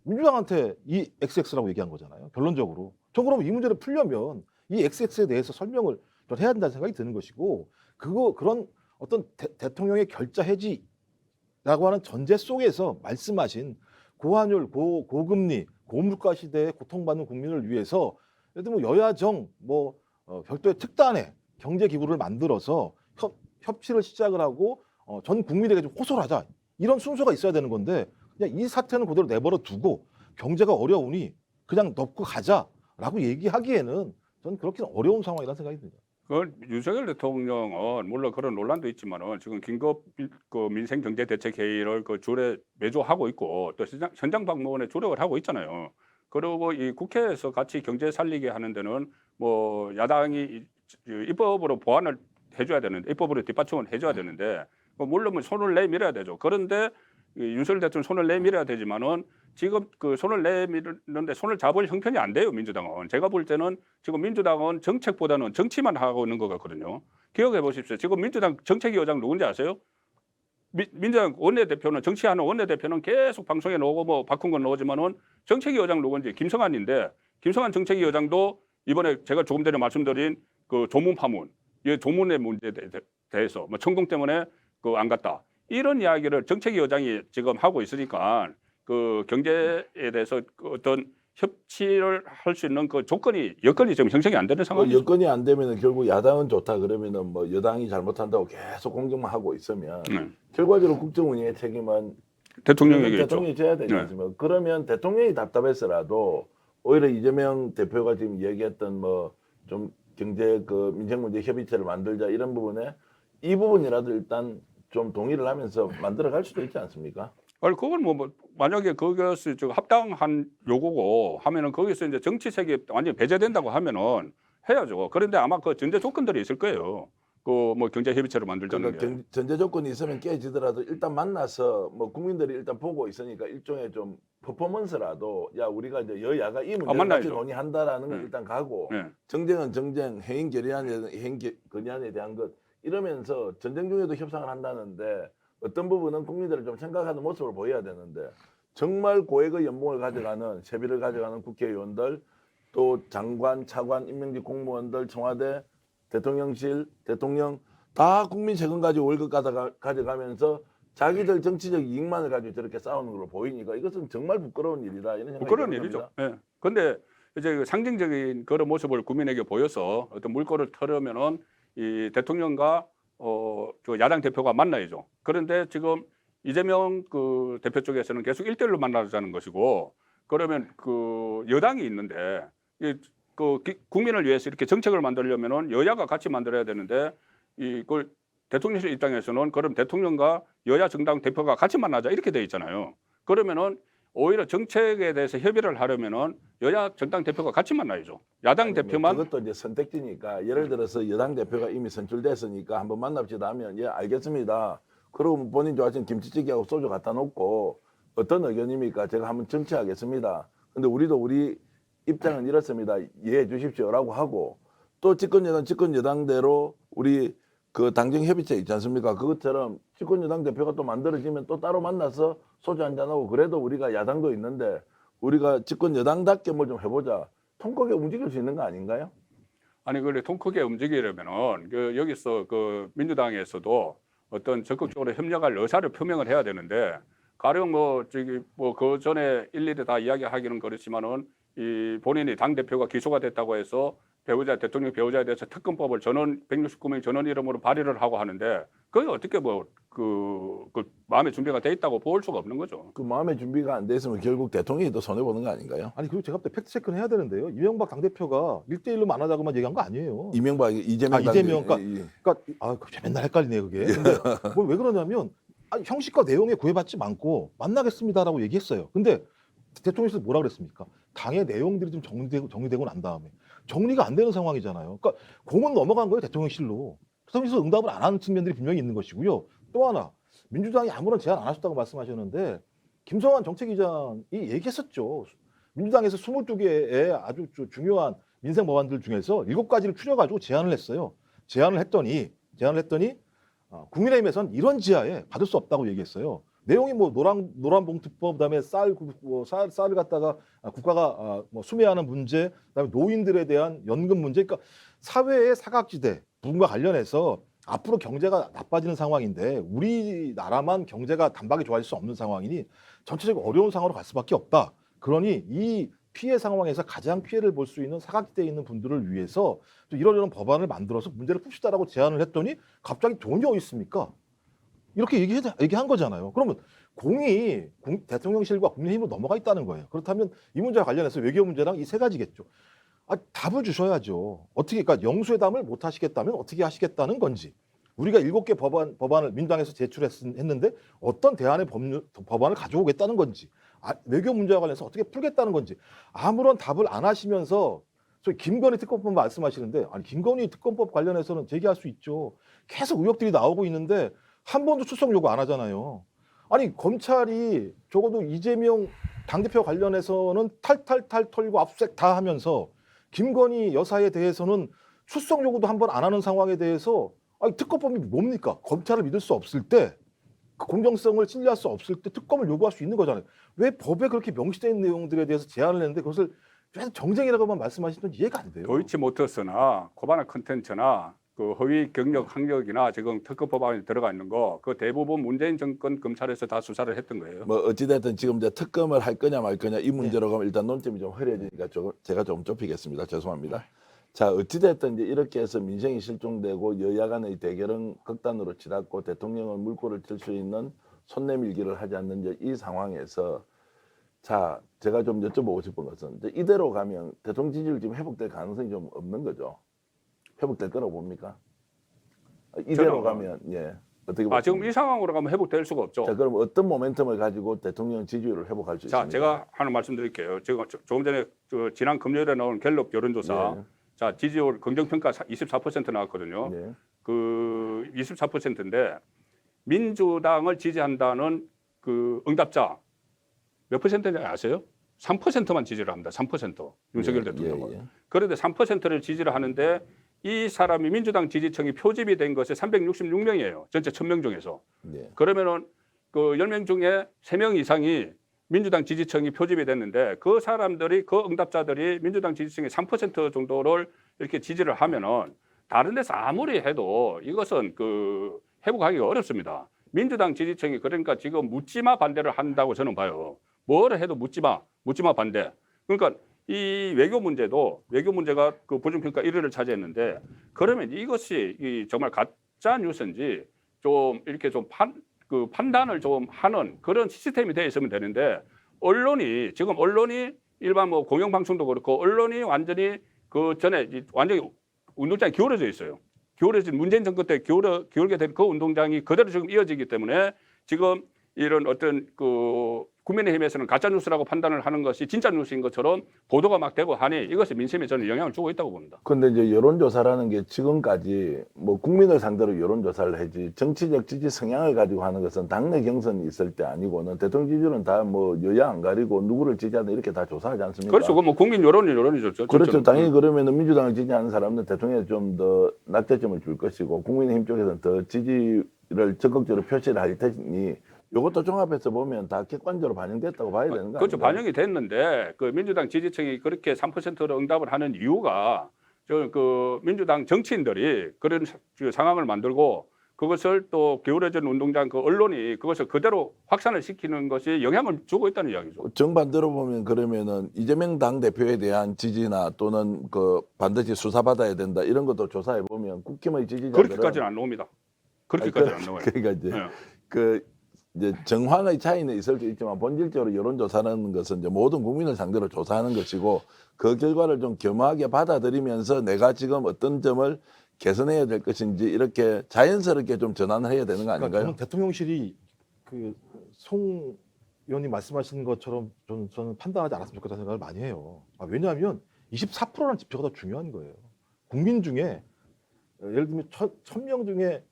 민주당한테 이 XX라고 얘기한 거잖아요. 결론적으로. 저 그럼 이 문제를 풀려면 이 XX에 대해서 설명을 좀 해야 된다는 생각이 드는 것이고 그런 어떤 대통령의 결자 해지라고 하는 전제 속에서 말씀하신 고환율, 고금리, 고물가 시대에 고통받는 국민을 위해서 예를 들면 여야정 별도의 특단의 경제 기구를 만들어서 협치를 시작을 하고 전 국민에게 좀 호소를 하자 이런 순서가 있어야 되는 건데 그냥 이 사태는 그대로 내버려 두고 경제가 어려우니 그냥 덮고 가자라고 얘기하기에는 저는 그렇게 어려운 상황이라는 생각이 듭니다. 그 윤석열 대통령은 물론 그런 논란도 있지만은 지금 긴급 그 민생 경제 대책 회의를 그 주례 매주 하고 있고 또 현장 방문에 주력을 하고 있잖아요. 그리고 이 국회에서 같이 경제 살리게 하는 데는 뭐 야당이 입법으로 보완을 해줘야 되는데 입법으로 뒷받침을 해줘야 되는데 뭐 물론 뭐 손을 내밀어야 되죠. 그런데 이 윤석열 대통령 손을 내밀어야 되지만은 지금 그 손을 내밀는데 손을 잡을 형편이 안 돼요. 민주당은. 제가 볼 때는 지금 민주당은 정책보다는 정치만 하고 있는 것 같거든요. 기억해 보십시오. 지금 민주당 정책위원장 누군지 아세요? 민주당 원내대표는 정치하는 원내대표는 계속 방송에 나오고 뭐 박홍근 나오지만은 정책위원장 누군지 김성환인데 김성환 정책위원장도 이번에 제가 조금 전에 말씀드린 그 조문 파문, 이 조문의 문제에 대해서 뭐 천공 때문에 그 안 갔다 이런 이야기를 정책위원장이 지금 하고 있으니까 그 경제에 대해서 그 어떤 협치를 할 수 있는 그 여건이 지금 형성이 안 되는 상황이죠. 여건이 안 되면은 결국 야당은 좋다 그러면은 뭐 여당이 잘못한다고 계속 공격만 하고 있으면 결과적으로 국정 운영의 책임은 대통령에게 있죠. 대통령이 져야 되지 않습니까? 그러면 대통령이 답답해서라도 오히려 이재명 대표가 지금 얘기했던 뭐 좀 경제 그 민생 문제 협의체를 만들자 이런 부분에 이 부분이라도 일단 좀 동의를 하면서 만들어갈 수도 있지 않습니까? 아니 그건 뭐 만약에 거기서 저 합당한 요구고 하면은 거기서 이제 정치색이 완전히 배제된다고 하면은 해야죠. 그런데 아마 그 전제 조건들이 있을 거예요. 그 뭐 경제 협의체를 만들자는 그러니까 게. 전제 조건이 있으면 깨지더라도 일단 만나서 뭐 국민들이 일단 보고 있으니까 일종의 좀 퍼포먼스라도 야 우리가 이제 여야가 이 문제를 같이 만나야죠. 논의한다라는 걸 네. 일단 가고 네. 정쟁은 정쟁, 해임 결의안에 대한 것 이러면서 전쟁 중에도 협상을 한다는데 어떤 부분은 국민들을 좀 생각하는 모습을 보여야 되는데 정말 고액의 연봉을 가져가는 세비를 가져가는 국회의원들 또 장관, 차관, 임명직 공무원들, 청와대, 대통령실, 대통령 다 국민 세금 가지고 월급 가져가면서 자기들 정치적 이익만을 가지고 저렇게 싸우는 걸로 보이니까 이것은 정말 부끄러운 일이다 이런 생각이 그런 듭니다. 일이죠. 예. 근데 이제 그 상징적인 그런 모습을 국민에게 보여서 어떤 물꼬를 털으면은 이 대통령과 저 야당 대표가 만나야죠. 그런데 지금 이재명 그 대표 쪽에서는 계속 1대1로 만나자는 것이고 그러면 그 여당이 있는데 국민을 위해서 이렇게 정책을 만들려면은 여야가 같이 만들어야 되는데 이걸 대통령실 입장에서는 그럼 대통령과 여야 정당 대표가 같이 만나자 이렇게 돼 있잖아요. 그러면은 오히려 정책에 대해서 협의를 하려면은 여야 정당 대표가 같이 만나야죠. 야당 아니, 대표만 그것도 이제 선택지니까 예를 들어서 여당 대표가 이미 선출됐으니까 한번 만납시다 하면 예 알겠습니다. 그러고 본인 좋아하시는 김치찌개하고 소주 갖다 놓고 어떤 의견입니까? 제가 한번 정치하겠습니다. 근데 우리도 우리 입장은 이렇습니다. 이해해 주십시오라고 하고 또 집권 여당대로 우리 그 당정 협의체 있지 않습니까? 그것처럼 집권 여당 대표가 또 만들어지면 또 따로 만나서 소주 한잔 하고 그래도 우리가 야당도 있는데 우리가 집권 여당답게 뭘 좀 해보자. 통 크게 움직일 수 있는 거 아닌가요? 아니 그래 통 크게 움직이려면은 그 여기서 그 민주당에서도 어떤 적극적으로 협력할 의사를 표명을 해야 되는데 가령 뭐 저기 뭐 그 전에 일일이 다 이야기하기는 그렇지만은 이 본인이 당 대표가 기소가 됐다고 해서 대통령 배우자에 대해서 특검법을 169명 전원 이름으로 발의를 하고 하는데 그게 어떻게 뭐 그 마음의 준비가 돼 있다고 볼 수가 없는 거죠. 그 마음의 준비가 안 됐으면 결국 대통령이 더 손해 보는 거 아닌가요? 아니 그리고 제가 볼 때 팩트 체크는 해야 되는데요. 이명박 당대표가 1대1로 만나자고만 얘기한 거 아니에요. 이재명 이재명 그러니까 맨날 헷갈리네요 그게. 근데 뭐 왜 그러냐면 형식과 내용에 구애받지 않고 만나겠습니다라고 얘기했어요. 근데 대통령실에서 뭐라 그랬습니까? 당의 내용들이 좀 정리되고 난 다음에 정리가 안 되는 상황이잖아요. 그러니까 공은 넘어간 거예요 대통령실로. 대통령실에서 응답을 안 하는 측면들이 분명히 있는 것이고요. 또 하나 민주당이 아무런 제안 안 하셨다고 말씀하셨는데 김성환 정책위장이 얘기했었죠. 민주당에서 22개의 아주 중요한 민생 법안들 중에서 7가지를 추려가지고 제안을 했어요. 제안을 했더니 국민의힘에서는 이런 지하에 받을 수 없다고 얘기했어요. 내용이 뭐 노란봉투법 그다음에 쌀을 갖다가 국가가 뭐 수매하는 문제, 그다음에 노인들에 대한 연금 문제, 그러니까 사회의 사각지대 부분과 관련해서 앞으로 경제가 나빠지는 상황인데 우리나라만 경제가 단박에 좋아질 수 없는 상황이니 전체적으로 어려운 상황으로 갈 수밖에 없다. 그러니 이 피해 상황에서 가장 피해를 볼 수 있는 사각지대에 있는 분들을 위해서 또 이러저런 법안을 만들어서 문제를 풉시다라고 제안을 했더니 갑자기 돈이 어디 있습니까? 이렇게 얘기한 거잖아요. 그러면 공이 대통령실과 국민의힘으로 넘어가 있다는 거예요. 그렇다면 이 문제와 관련해서 외교 문제랑 이 세 가지겠죠. 답을 주셔야죠. 어떻게, 그러니까 영수회담을 못 하시겠다면 어떻게 하시겠다는 건지. 우리가 7개 법안을 민주당에서 제출했는데 어떤 대안의 법안을 가져오겠다는 건지. 외교 문제와 관련해서 어떻게 풀겠다는 건지. 아무런 답을 안 하시면서 소위 김건희 특검법 말씀하시는데, 아니 김건희 특검법 관련해서는 제기할 수 있죠. 계속 의혹들이 나오고 있는데 한 번도 출석 요구 안 하잖아요. 아니 검찰이 적어도 이재명 당대표 관련해서는 탈탈탈 털고 압수수색 다 하면서 김건희 여사에 대해서는 출석 요구도 한 번 안 하는 상황에 대해서 아니 특검법이 뭡니까? 검찰을 믿을 수 없을 때, 그 공정성을 신뢰할 수 없을 때 특검을 요구할 수 있는 거잖아요. 왜 법에 그렇게 명시되어 있는 내용들에 대해서 제안을 했는데 그것을 계속 정쟁이라고만 말씀하시는 이해가 안 돼요. 도이치모터스나 코바나 컨텐츠나 그 허위 경력 학력이나 지금 특검 법안에 들어가 있는 거 그 대부분 문재인 정권 검찰에서 다 수사를 했던 거예요. 뭐 어찌됐든 지금 이제 특검을 할 거냐 말 거냐 이 문제로 가면 일단 논점이 좀 흐려지니까 제가 좀 좁히겠습니다. 죄송합니다. 자, 어찌됐든 이제 이렇게 해서 민생이 실종되고 여야 간의 대결은 극단으로 치닫고 대통령은 물꼬를 칠 수 있는 손내밀기를 하지 않는 이제 이 상황에서, 자, 제가 좀 여쭤보고 싶은 것은 이제 이대로 가면 대통령 지지율 지금 회복될 가능성이 좀 없는 거죠. 회복될 거라고 봅니까? 이대로 가면 어떻게 보십니까? 지금 이 상황으로 가면 회복될 수가 없죠. 자, 그럼 어떤 모멘텀을 가지고 대통령 지지율을 회복할 수 있습니까? 자, 제가 하나 말씀드릴게요. 지금 조금 전에 지난 금요일에 나온 갤럽 여론조사, 네. 자 지지율 긍정평가 24% 나왔거든요. 네. 그 24%인데 민주당을 지지한다는 그 응답자 몇 퍼센트인지 아세요? 3%만 지지를 합니다. 3% 윤석열 대통령은. 예. 그런데 3%를 지지를 하는데 이 사람이 민주당 지지층이 표집이 된 것이 366명이에요. 전체 1000명 중에서. 네. 그러면은 그 10명 중에 3명 이상이 민주당 지지층이 표집이 됐는데 그 사람들이, 그 응답자들이 민주당 지지층의 3% 정도를 이렇게 지지를 하면은 다른 데서 아무리 해도 이것은 그 회복하기가 어렵습니다. 민주당 지지층이 그러니까 지금 묻지마 반대를 한다고 저는 봐요. 뭘 해도 묻지마 반대. 그러니까 이 외교 문제가 그 부정평가 1위를 차지했는데, 그러면 이것이 이 정말 가짜 뉴스인지 좀 이렇게 좀 판단을 좀 하는 그런 시스템이 되어 있으면 되는데, 지금 언론이 일반 뭐 공영방송도 그렇고 언론이 완전히 그 전에 완전히 운동장이 기울어져 있어요. 기울어진 문재인 정권 때 기울게 된 그 운동장이 그대로 지금 이어지기 때문에 지금 이런 어떤 그 국민의힘에서는 가짜 뉴스라고 판단을 하는 것이 진짜 뉴스인 것처럼 보도가 막 되고 하니 이것이 민심에 저는 영향을 주고 있다고 봅니다. 그런데 이제 여론조사라는 게 지금까지 뭐 국민을 상대로 여론조사를 하지 정치적 지지 성향을 가지고 하는 것은 당내 경선이 있을 때 아니고는 대통령 지지율은 다 뭐 여야 안 가리고 누구를 지지하든 이렇게 다 조사하지 않습니까? 그렇죠. 그 뭐 국민 여론이죠. 그렇죠. 당연히 그러면은 민주당을 지지하는 사람은 대통령에 좀 더 낙제점을 줄 것이고 국민의힘 쪽에서는 더 지지를 적극적으로 표시를 할 테니 이것도 종합해서 보면 다 객관적으로 반영됐다고 봐야 되는 거 그렇죠. 아닌가요? 반영이 됐는데 그 민주당 지지층이 그렇게 3%로 응답을 하는 이유가 그 민주당 정치인들이 그런 상황을 만들고 그것을 또 기울어진 운동장 그 언론이 그것을 그대로 확산을 시키는 것이 영향을 주고 있다는 이야기죠. 정반대로 보면 그러면은 이재명 당 대표에 대한 지지나 또는 그 반드시 수사받아야 된다 이런 것도 조사해 보면 국힘의 지지자들은 그렇게까지는 안 나옵니다. 그렇게까지는 안 나와요. 그러니까 이제 네. 이제 정황의 차이는 있을 수 있지만 본질적으로 여론조사라는 것은 이제 모든 국민을 상대로 조사하는 것이고 그 결과를 좀 겸허하게 받아들이면서 내가 지금 어떤 점을 개선해야 될 것인지 이렇게 자연스럽게 좀 전환을 해야 되는 거 그러니까 아닌가요? 저는 대통령실이 그 송 의원님 말씀하시는 것처럼 저는 판단하지 않았으면 좋겠다는 생각을 많이 해요. 왜냐하면 24%라는 지표가 더 중요한 거예요. 국민 중에 예를 들면 1000명 중에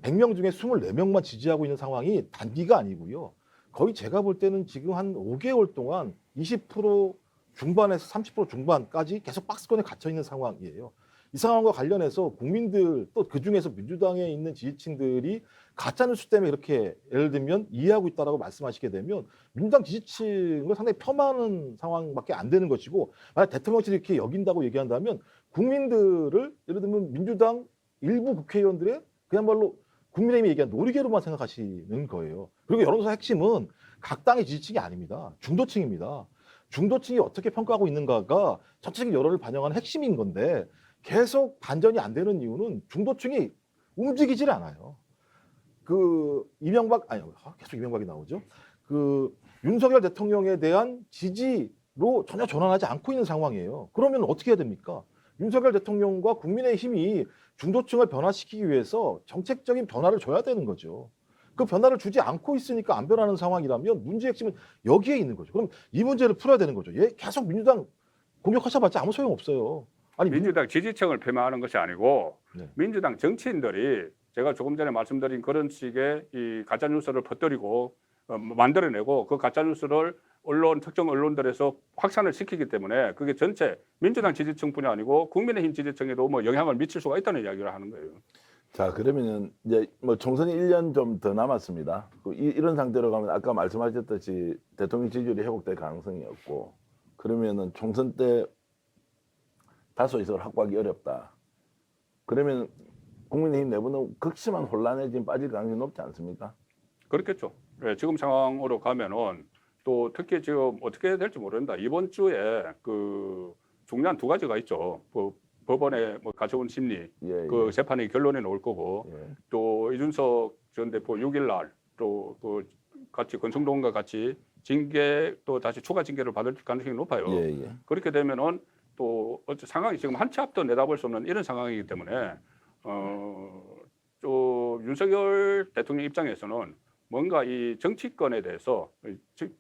100명 중에 24명만 지지하고 있는 상황이 단기가 아니고요. 거의 제가 볼 때는 지금 한 5개월 동안 20% 중반에서 30% 중반까지 계속 박스권에 갇혀 있는 상황이에요. 이 상황과 관련해서 국민들 또 그중에서 민주당에 있는 지지층들이 가짜뉴스 때문에 이렇게 예를 들면 이해하고 있다라고 말씀하시게 되면 민주당 지지층을 상당히 폄하하는 상황밖에 안 되는 것이고, 만약 대통령실이 이렇게 여긴다고 얘기한다면 국민들을 예를 들면 민주당 일부 국회의원들의 그야말로 국민의힘이 얘기한 놀이개로만 생각하시는 거예요. 그리고 여론조사 핵심은 각 당의 지지층이 아닙니다. 중도층입니다. 중도층이 어떻게 평가하고 있는가가 전체적인 여론을 반영하는 핵심인 건데 계속 반전이 안 되는 이유는 중도층이 움직이질 않아요. 그 이명박 아니 계속 이명박이 나오죠. 그 윤석열 대통령에 대한 지지로 전혀 전환하지 않고 있는 상황이에요. 그러면 어떻게 해야 됩니까? 윤석열 대통령과 국민의힘이 중도층을 변화시키기 위해서 정책적인 변화를 줘야 되는 거죠. 그 변화를 주지 않고 있으니까 안 변하는 상황이라면 문제의 핵심은 여기에 있는 거죠. 그럼 이 문제를 풀어야 되는 거죠. 얘 계속 민주당 공격하셔봤자 아무 소용 없어요. 아니 민주당 지지층을 폄하하는 것이 아니고 네. 민주당 정치인들이 제가 조금 전에 말씀드린 그런 식의 이 가짜 뉴스를 퍼뜨리고 만들어내고 그 가짜 뉴스를 특정 언론들에서 확산을 시키기 때문에 그게 전체 민주당 지지층뿐이 아니고 국민의힘 지지층에도 뭐 영향을 미칠 수가 있다는 이야기를 하는 거예요. 자, 그러면은 이제 뭐 총선이 1년 좀 더 남았습니다. 이런 상태로 가면 아까 말씀하셨듯이 대통령 지지율이 회복될 가능성이 없고, 그러면은 총선 때 다수 의석을 확보하기 어렵다. 그러면 국민의힘 내부는 극심한 혼란에 지금 빠질 가능성이 높지 않습니까? 그렇겠죠. 네, 지금 상황으로 가면은 또 특히 지금 어떻게 될지 모른다. 이번 주에 그 중요한 두 가지가 있죠. 법원의 뭐 가처분 심리 예, 그 재판이 결론이 나올 거고 예. 또 이준석 전 대표 6일 날 또 그 같이 권성동과 같이 징계 또 다시 추가 징계를 받을 가능성이 높아요. 예, 예. 그렇게 되면은 또 어째 상황이 지금 한 치 앞도 내다볼 수 없는 이런 상황이기 때문에 또 윤석열 대통령 입장에서는 뭔가 이 정치권에 대해서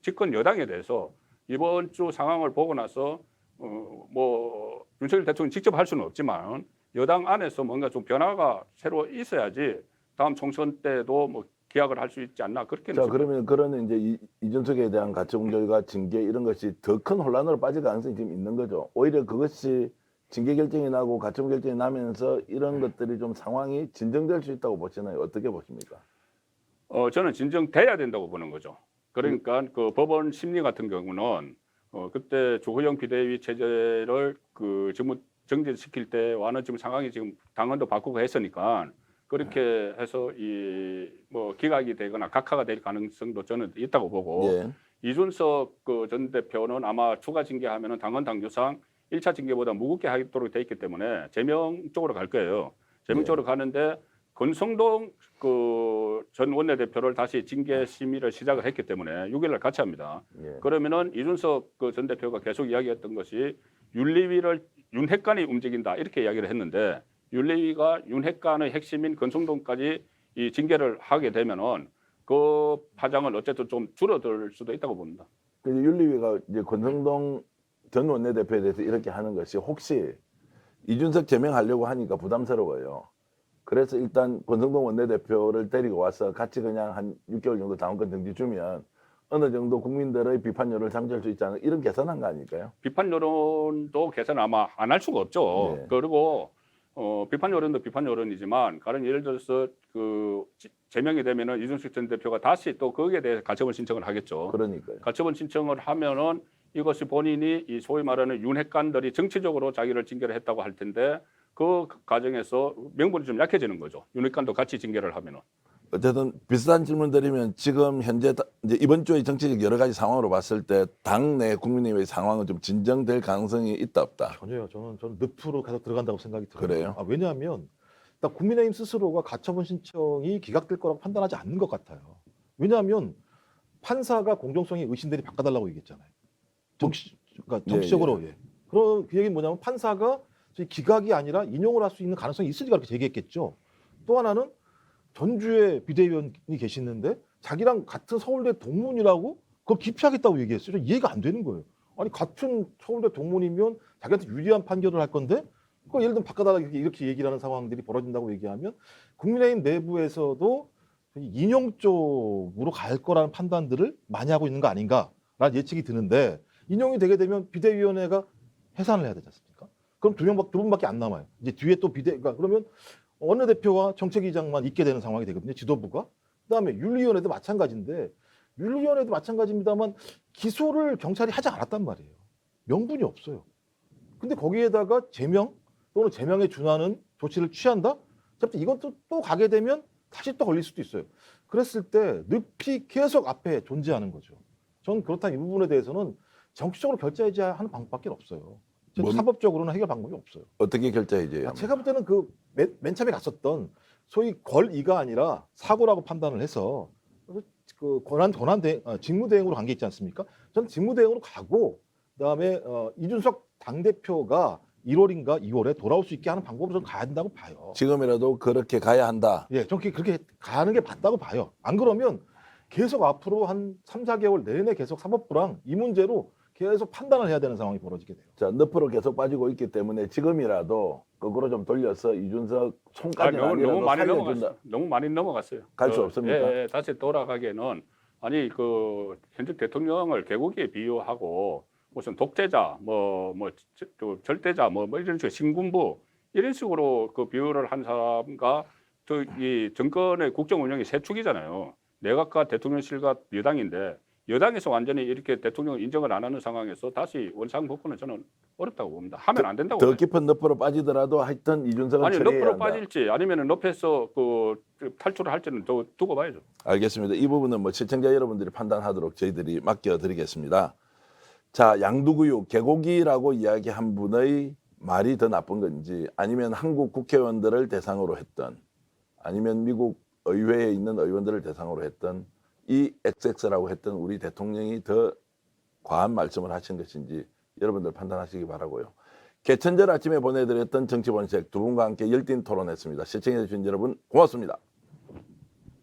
집권 여당에 대해서 이번 주 상황을 보고 나서 뭐 윤석열 대통령이 직접 할 수는 없지만 여당 안에서 뭔가 좀 변화가 새로 있어야지 다음 총선 때도 뭐 기약을 할 수 있지 않나 그렇게. 자, 그러면 그런 이제 이준석에 대한 가처분 결과 징계 이런 것이 더 큰 혼란으로 빠질 가능성이 지금 있는 거죠. 오히려 그것이 징계 결정이 나고 가처분 결정이 나면서 이런 것들이 좀 상황이 진정될 수 있다고 보시나요? 어떻게 보십니까? 저는 진정돼야 된다고 보는 거죠. 그러니까 그 법원 심리 같은 경우는 그때 조호영 비대위 체제를 그 직무 정지시킬 때와는 지금 상황이 지금 당헌도 바꾸고 했으니까 그렇게 해서 이 뭐 기각이 되거나 각하가 될 가능성도 저는 있다고 보고 예. 이준석 그 전 대표는 아마 추가 징계하면은 당헌 당규상 1차 징계보다 무겁게 하도록 돼 있기 때문에 제명 쪽으로 갈 거예요. 제명 예. 쪽으로 가는데 권성동 그 전 원내대표를 다시 징계 심의를 시작을 했기 때문에 6일날 같이 합니다. 예. 그러면은 이준석 그 전 대표가 계속 이야기했던 것이 윤리위를 윤핵관이 움직인다 이렇게 이야기를 했는데 윤리위가 윤핵관의 핵심인 권성동까지 이 징계를 하게 되면은 그 파장은 어쨌든 좀 줄어들 수도 있다고 봅니다. 근데 윤리위가 이제 권성동 전 원내대표에 대해서 이렇게 하는 것이 혹시 이준석 제명하려고 하니까 부담스러워요. 그래서 일단 권성동 원내대표를 데리고 와서 같이 그냥 한 6개월 정도 당원권 정지 주면 어느 정도 국민들의 비판료를 잠재울 수 있지 않은 이런 계산한 거 아닐까요? 비판 여론도 개선 아마 안 할 수가 없죠. 네. 그리고 비판 여론도 비판 여론이지만 다른 예를 들어서 그 제명이 되면은 이준석 전 대표가 다시 또 거기에 대해서 가처분 신청을 하겠죠. 그러니까요. 가처분 신청을 하면은 이것이 본인이 이 소위 말하는 윤핵관들이 정치적으로 자기를 징계를 했다고 할 텐데 그 과정에서 명분이 좀 약해지는 거죠. 윤핵관도 같이 징계를 하면은. 어쨌든 비슷한 질문 드리면 지금 현재 이제 이번 주의 정치적 여러 가지 상황으로 봤을 때 당내 국민의힘의 상황은 좀 진정될 가능성이 있다 없다. 전혀요. 저는 늪으로 계속 들어간다고 생각이 들어요. 그래요? 왜냐하면 일단 국민의힘 스스로가 가처분 신청이 기각될 거라고 판단하지 않는 것 같아요. 왜냐하면 판사가 공정성이 의심되니 바꿔달라고 얘기했잖아요. 그러니까 정치적으로 예. 그럼 그 얘기는 뭐냐면 판사가 기각이 아니라 인용을 할 수 있는 가능성이 있으니까 그렇게 얘기했겠죠. 또 하나는 전주에 비대위원이 계시는데 자기랑 같은 서울대 동문이라고 그걸 기피하겠다고 얘기했어요. 이해가 안 되는 거예요. 아니 같은 서울대 동문이면 자기한테 유리한 판결을 할 건데 그걸 예를 들면 바꿔달라 이렇게 얘기를 하는 상황들이 벌어진다고 얘기하면 국민의힘 내부에서도 인용 쪽으로 갈 거라는 판단들을 많이 하고 있는 거 아닌가라는 예측이 드는데 인용이 되게 되면 비대위원회가 해산을 해야 되지 않습니까? 그럼 두 분밖에 안 남아요. 이제 뒤에 또 그러니까 그러면 원내대표와 정책위장만 있게 되는 상황이 되거든요. 지도부가. 그다음에 윤리위원회도 마찬가지인데 윤리위원회도 마찬가지입니다만 기소를 경찰이 하지 않았단 말이에요. 명분이 없어요. 근데 거기에다가 제명 또는 제명에 준하는 조치를 취한다? 이것도 또 가게 되면 다시 또 걸릴 수도 있어요. 그랬을 때 늪이 계속 앞에 존재하는 거죠. 저는 그렇다면 이 부분에 대해서는 정치적으로 결자해야 하는 방법밖에 없어요. 사법적으로는 해결 방법이 없어요. 어떻게 결자해줘요? 제가 볼 때는 그 맨 처음에 갔었던 소위 권위가 아니라 사고라고 판단을 해서 그 직무대행으로 간 게 있지 않습니까? 저는 직무대행으로 가고 그다음에 이준석 당대표가 1월인가 2월에 돌아올 수 있게 하는 방법으로 저는 가야 된다고 봐요. 지금이라도 그렇게 가야 한다. 예, 저는 그렇게 가는 게 맞다고 봐요. 안 그러면 계속 앞으로 한 3, 4개월 내내 계속 사법부랑 이 문제로 계속 판단을 해야 되는 상황이 벌어지게 돼요. 자, 늪으로 계속 빠지고 있기 때문에 지금이라도 거꾸로 좀 돌려서 이준석 아, 손까지는 너무 아니라도 많이 살려준다. 넘어갔어요. 너무 많이 넘어갔어요. 갈수 없습니까? 예, 다시 돌아가기에는 아니 그 현직 대통령을 개고기에 비유하고 무슨 독재자, 절대자, 이런 식으로 신군부 이런 식으로 그 비유를 한 사람과 이 정권의 국정 운영이 세 축이잖아요. 내각과 대통령실과 여당인데 여당에서 완전히 이렇게 대통령을 인정을 안 하는 상황에서 다시 원상복구는 저는 어렵다고 봅니다. 하면 안 된다고 더 봐요. 깊은 늪으로 빠지더라도 하여튼 이준석은 아니 처리해야 늪으로 한다. 빠질지 아니면 늪에서 그 탈출을 할지는 두고 봐야죠. 알겠습니다. 이 부분은 뭐 시청자 여러분들이 판단하도록 저희들이 맡겨드리겠습니다. 자, 양두구육 개고기라고 이야기한 분의 말이 더 나쁜 건지 아니면 한국 국회의원들을 대상으로 했던 아니면 미국 의회에 있는 의원들을 대상으로 했던 이 XX라고 했던 우리 대통령이 더 과한 말씀을 하신 것인지 여러분들 판단하시기 바라고요. 개천절 아침에 보내드렸던 정치본색 두 분과 함께 열띤 토론했습니다. 시청해주신 여러분 고맙습니다.